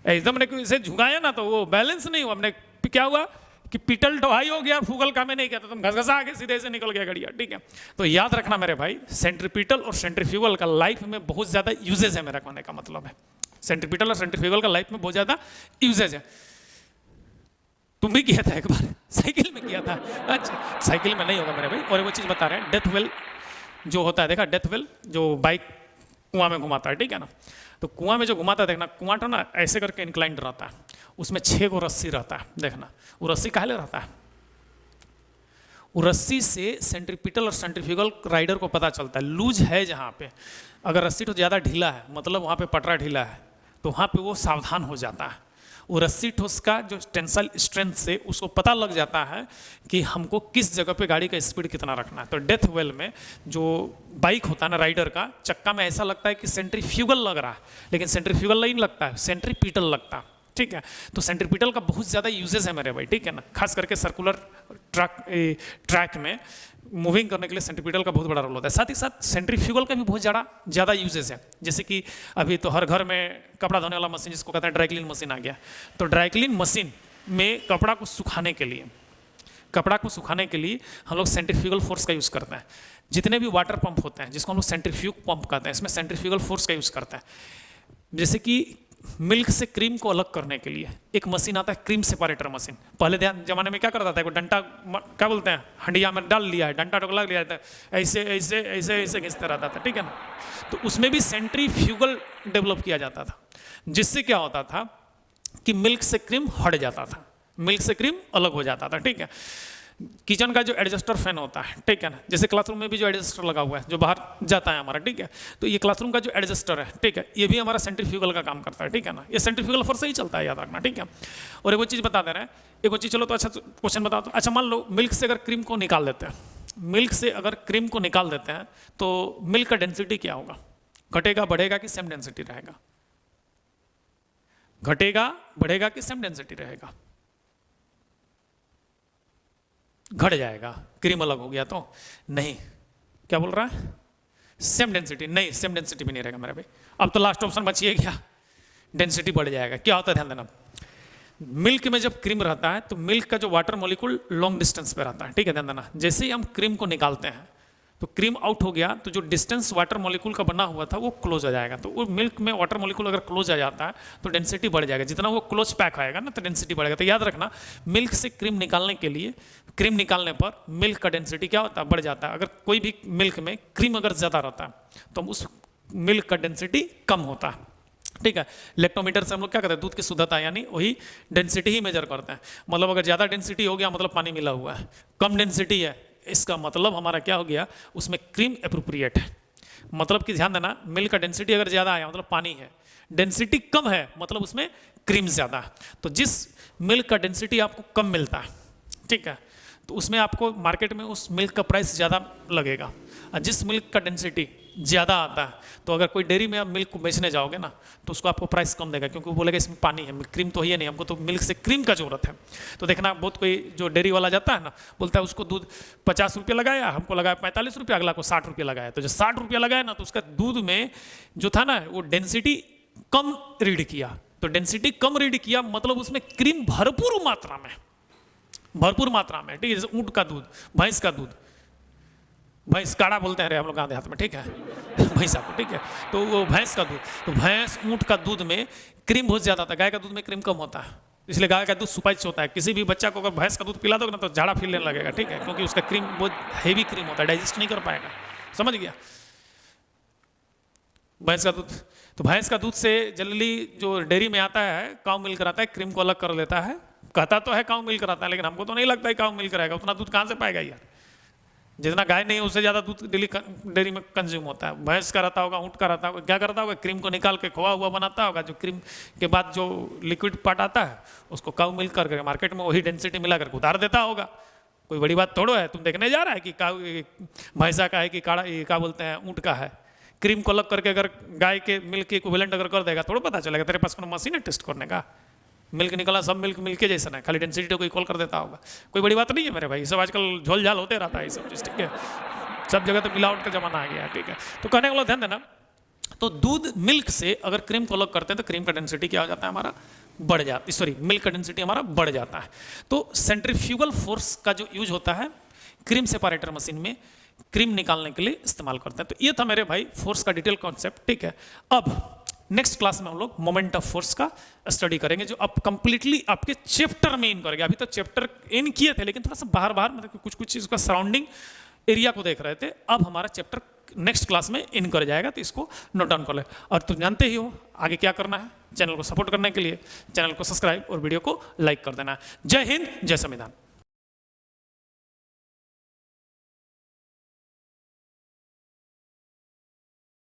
एकदम ने ऐसे झुकाया ना तो वो बैलेंस नहीं हुआ। हमने क्या हुआ कि पिटल ढाई हो गया, फूगल काम नहीं किया, तो तुम घसघसा आगे सीधे से निकल गया गड़िया, ठीक है। तो याद रखना मेरे भाई, सेंट्रीपिटल और सेंट्रीफ्यूगल का लाइफ में बहुत ज्यादा यूजेज है, मेरा कहने का मतलब है सेंट्रीपिटल और सेंट्रीफ्यूगल का लाइफ में बहुत ज्यादा यूजेज है। तुम भी किया था एक बार, साइकिल में किया था, अच्छा साइकिल में नहीं होगा मेरे भाई। और वो चीज बता रहे हैं, डेथ वेल जो होता है, देखा डेथ वेल जो बाइक कुआं में घुमाता है, ठीक है ना, तो कुआं में जो घुमाता है देखना, कुआं तो ना ऐसे करके इंक्लाइंड रहता है, उसमें 6 को रस्सी रहता है, देखना वो रस्सी काहे ले रहता है, वो रस्सी से सेंट्रीपिटल और सेंट्रीफ्यूगल राइडर को पता चलता है लूज है जहाँ पे, अगर रस्सी तो ज़्यादा ढीला है मतलब वहाँ पे पटरा ढीला है, तो वहाँ पे वो सावधान हो जाता है। वो रस्सी ठोस का जो टेंसाइल स्ट्रेंथ से उसको पता लग जाता है कि हमको किस जगह पे गाड़ी का स्पीड कितना रखना है। तो डेथ वेल में जो बाइक होता है ना राइडर का, चक्का में ऐसा लगता है कि सेंट्रीफ्यूगल लग रहा है, लेकिन सेंट्रीफ्यूगल नहीं लगता है, सेंट्रीपिटल लगता है, ठीक है। तो सेंट्रीपिटल का बहुत ज़्यादा यूजेस है मेरे भाई, ठीक है ना, खास करके सर्कुलर ट्रैक में मूविंग करने के लिए सेंट्रीपिटल का बहुत बड़ा रोल होता है। साथ ही साथ सेंट्रीफ्यूगल का भी बहुत ज़्यादा यूजेस है, जैसे कि अभी तो हर घर में कपड़ा धोने वाला मशीन जिसको कहते हैं ड्राई क्लीन मशीन आ गया, तो ड्राई क्लीन मशीन में कपड़ा को सुखाने के लिए हम लोग सेंट्रीफ्यूगल फोर्स का यूज़ करते हैं। जितने भी वाटर पंप होते हैं जिसको हम लोग सेंट्रीफ्यूग पंप कहते हैं, इसमें सेंट्रीफ्यूगल फोर्स का यूज़ करते हैं। जैसे कि मिल्क से क्रीम को अलग करने के लिए एक मशीन आता है, क्रीम सेपरेटर मशीन। पहले जमाने में क्या करता था, डंटा क्या बोलते हैं, हंडिया में डाल लिया है, डंटा टोकला लिया था, ऐसे ऐसे ऐसे ऐसे घिसता रहता था, ठीक है ना। तो उसमें भी सेंट्रीफ्यूगल डेवलप किया जाता था, जिससे क्या होता था कि मिल्क से क्रीम हट जाता था, मिल्क से क्रीम अलग हो जाता था, ठीक है। किचन का जो एडजस्टर फैन होता है, ठीक है ना, जैसे क्लासरूम में भी जो एडजस्टर लगा हुआ है जो बाहर जाता है हमारा, ठीक है, तो ये क्लासरूम का जो एडजस्टर है, ठीक है, ये भी हमारा सेंट्रीफ्यूगल का काम करता है, ठीक है ना, ये सेंट्रीफ्यूगल फोर्स से ही चलता है, याद रखना, ठीक है। और एक वो चीज़ बता दे रहे हैं, एक वो चीज़, चलो तो अच्छा क्वेश्चन बताओ तो, अच्छा मान लो मिल्क से अगर क्रीम को निकाल देते हैं, मिल्क से अगर क्रीम को निकाल देते हैं तो मिल्क का डेंसिटी क्या होगा, घटेगा बढ़ेगा कि सेम डेंसिटी रहेगा, घटेगा बढ़ेगा कि सेम डेंसिटी रहेगा, घट जाएगा, क्रीम अलग हो गया तो नहीं, क्या बोल रहा है, सेम डेंसिटी नहीं, सेम डेंसिटी भी नहीं रहेगा मेरा भाई। अब तो लास्ट ऑप्शन बचिए गया, डेंसिटी बढ़ जाएगा। क्या होता है ध्यान देना, मिल्क में जब क्रीम रहता है तो मिल्क का जो वाटर मॉलिक्यूल लॉन्ग डिस्टेंस पे रहता है, ठीक है, ध्यान देना। जैसे ही हम क्रीम को निकालते हैं तो क्रीम आउट हो गया तो जो डिस्टेंस वाटर मॉलिक्यूल का बना हुआ था वो क्लोज आ जाएगा। तो वो मिल्क में वाटर मॉलिक्यूल अगर क्लोज आ जाता है तो डेंसिटी बढ़ जाएगा। जितना वो क्लोज पैक आएगा ना तो डेंसिटी बढ़ेगा। तो याद रखना, मिल्क से क्रीम निकालने के लिए, क्रीम निकालने पर मिल्क का डेंसिटी क्या होता है, बढ़ जाता है। अगर कोई भी मिल्क में क्रीम अगर ज़्यादा रहता है तो उस मिल्क का डेंसिटी कम होता है, ठीक है। लेक्टोमीटर से हम लोग क्या करते हैं, दूध की शुद्धता यानी वही डेंसिटी ही मेजर करते हैं। मतलब अगर ज़्यादा डेंसिटी हो गया मतलब पानी मिला हुआ है, कम डेंसिटी है इसका मतलब हमारा क्या हो गया, उसमें क्रीम एप्रोप्रिएट है। मतलब कि ध्यान देना, मिल्क का डेंसिटी अगर ज़्यादा आया मतलब पानी है, डेंसिटी कम है मतलब उसमें क्रीम ज़्यादा है। तो जिस मिल्क का डेंसिटी आपको कम मिलता है, ठीक है, तो उसमें आपको मार्केट में उस मिल्क का प्राइस ज़्यादा लगेगा। और जिस मिल्क का डेंसिटी ज़्यादा आता है तो अगर कोई डेयरी में आप मिल्क को बेचने जाओगे ना तो उसको आपको प्राइस कम देगा, क्योंकि वो बोलेगा इसमें पानी है, क्रीम तो है नहीं, हमको तो मिल्क से क्रीम का जरूरत है। तो देखना, बहुत कोई जो डेयरी वाला जाता है ना, बोलता है उसको दूध 50 रुपये लगाया, हमको लगाया 45 रुपये, अगला को 60 रुपये लगाया। तो जो 60 रुपये लगाया ना तो उसका दूध में जो था ना वो डेंसिटी कम रीड किया। तो डेंसिटी कम रीड किया मतलब उसमें क्रीम भरपूर मात्रा में, ठीक है। जैसे ऊँट का दूध, भैंस का दूध, भैंस काढ़ा बोलते हैं हम लोग गाँव देहात में, ठीक है, भैंसा को, ठीक है। तो वो भैंस का दूध, तो भैंस ऊँट का दूध में क्रीम बहुत ज़्यादा होता है, गाय का दूध में क्रीम कम होता है, इसलिए गाय का दूध सुपाच्य होता है। किसी भी बच्चा को अगर भैंस का दूध पिला दोगे ना तो झाड़ा फिरने लगेगा, ठीक है, क्योंकि उसका क्रीम बहुत हेवी क्रीम होता है, डाइजेस्ट नहीं कर पाएगा। समझ गया, भैंस का दूध। तो भैंस का दूध से जनरली जो डेयरी में आता है काउ मिल्क रहता है, क्रीम को अलग कर लेता है। कहता तो है काउ मिल्क रहता है, लेकिन हमको तो नहीं लगता है काउ मिल्क रहेगा, उतना दूध कहाँ से पाएगा यार। जितना गाय नहीं है उससे ज़्यादा दूध डेली डेयरी में कंज्यूम होता है। भैंस का रहता होगा, ऊँट का रहता होगा, क्या करता होगा, क्रीम को निकाल के खोआ हुआ बनाता होगा, जो क्रीम के बाद जो लिक्विड पार्ट आता है उसको काउ मिल्क करके मार्केट में वही डेंसिटी मिला करके उतार देता होगा। कोई बड़ी बात थोड़ो है, तुम देखने जा रहा है कि काउ भैंसा का है कि काढ़ा, क्या बोलते हैं, ऊँट का है। क्रीम को अलग करके अगर गाय के मिल्क के इक्विवेलेंट अगर कर देगा थोड़ा पता चलेगा। तेरे पास कोई मशीन है टेस्ट करने का, मिल्क निकला सब मिल्क मिल्क के जैसा है, खाली डेंसिटी को इक्वल कर देता होगा। कोई बड़ी बात नहीं है मेरे भाई, सब आजकल झोल झाल होते रहता है ये सब चीज़, ठीक है। सब जगह तो मिलावट का जमाना आ गया है, ठीक है। तो कहने वाला ध्यान देना, तो दूध मिल्क से अगर क्रीम को अलग करते हैं तो क्रीम का डेंसिटी क्या हो जाता है हमारा, बढ़ जाता है, सॉरी मिल्क का डेंसिटी हमारा बढ़ जाता है। तो सेंट्रीफ्यूगल फोर्स का जो यूज होता है क्रीम सेपरेटर मशीन में क्रीम निकालने के लिए इस्तेमाल करते हैं। तो ये था मेरे भाई फोर्स का डिटेल कॉन्सेप्ट, ठीक है। अब नेक्स्ट क्लास में हम लोग मोमेंट ऑफ फोर्स का स्टडी करेंगे, जो अब कंप्लीटली आपके चैप्टर में इन करेंगे। अभी तो चैप्टर इन किए थे लेकिन थोड़ा सा बाहर बाहर मतलब कुछ कुछ चीज़ का सराउंडिंग एरिया को देख रहे थे। अब हमारा चैप्टर नेक्स्ट क्लास में इन कर जाएगा, तो इसको नोट डाउन कर ले। और तुम जानते ही हो आगे क्या करना है, चैनल को सपोर्ट करने के लिए चैनल को सब्सक्राइब और वीडियो को लाइक कर देना है। जय हिंद, जय संविधान।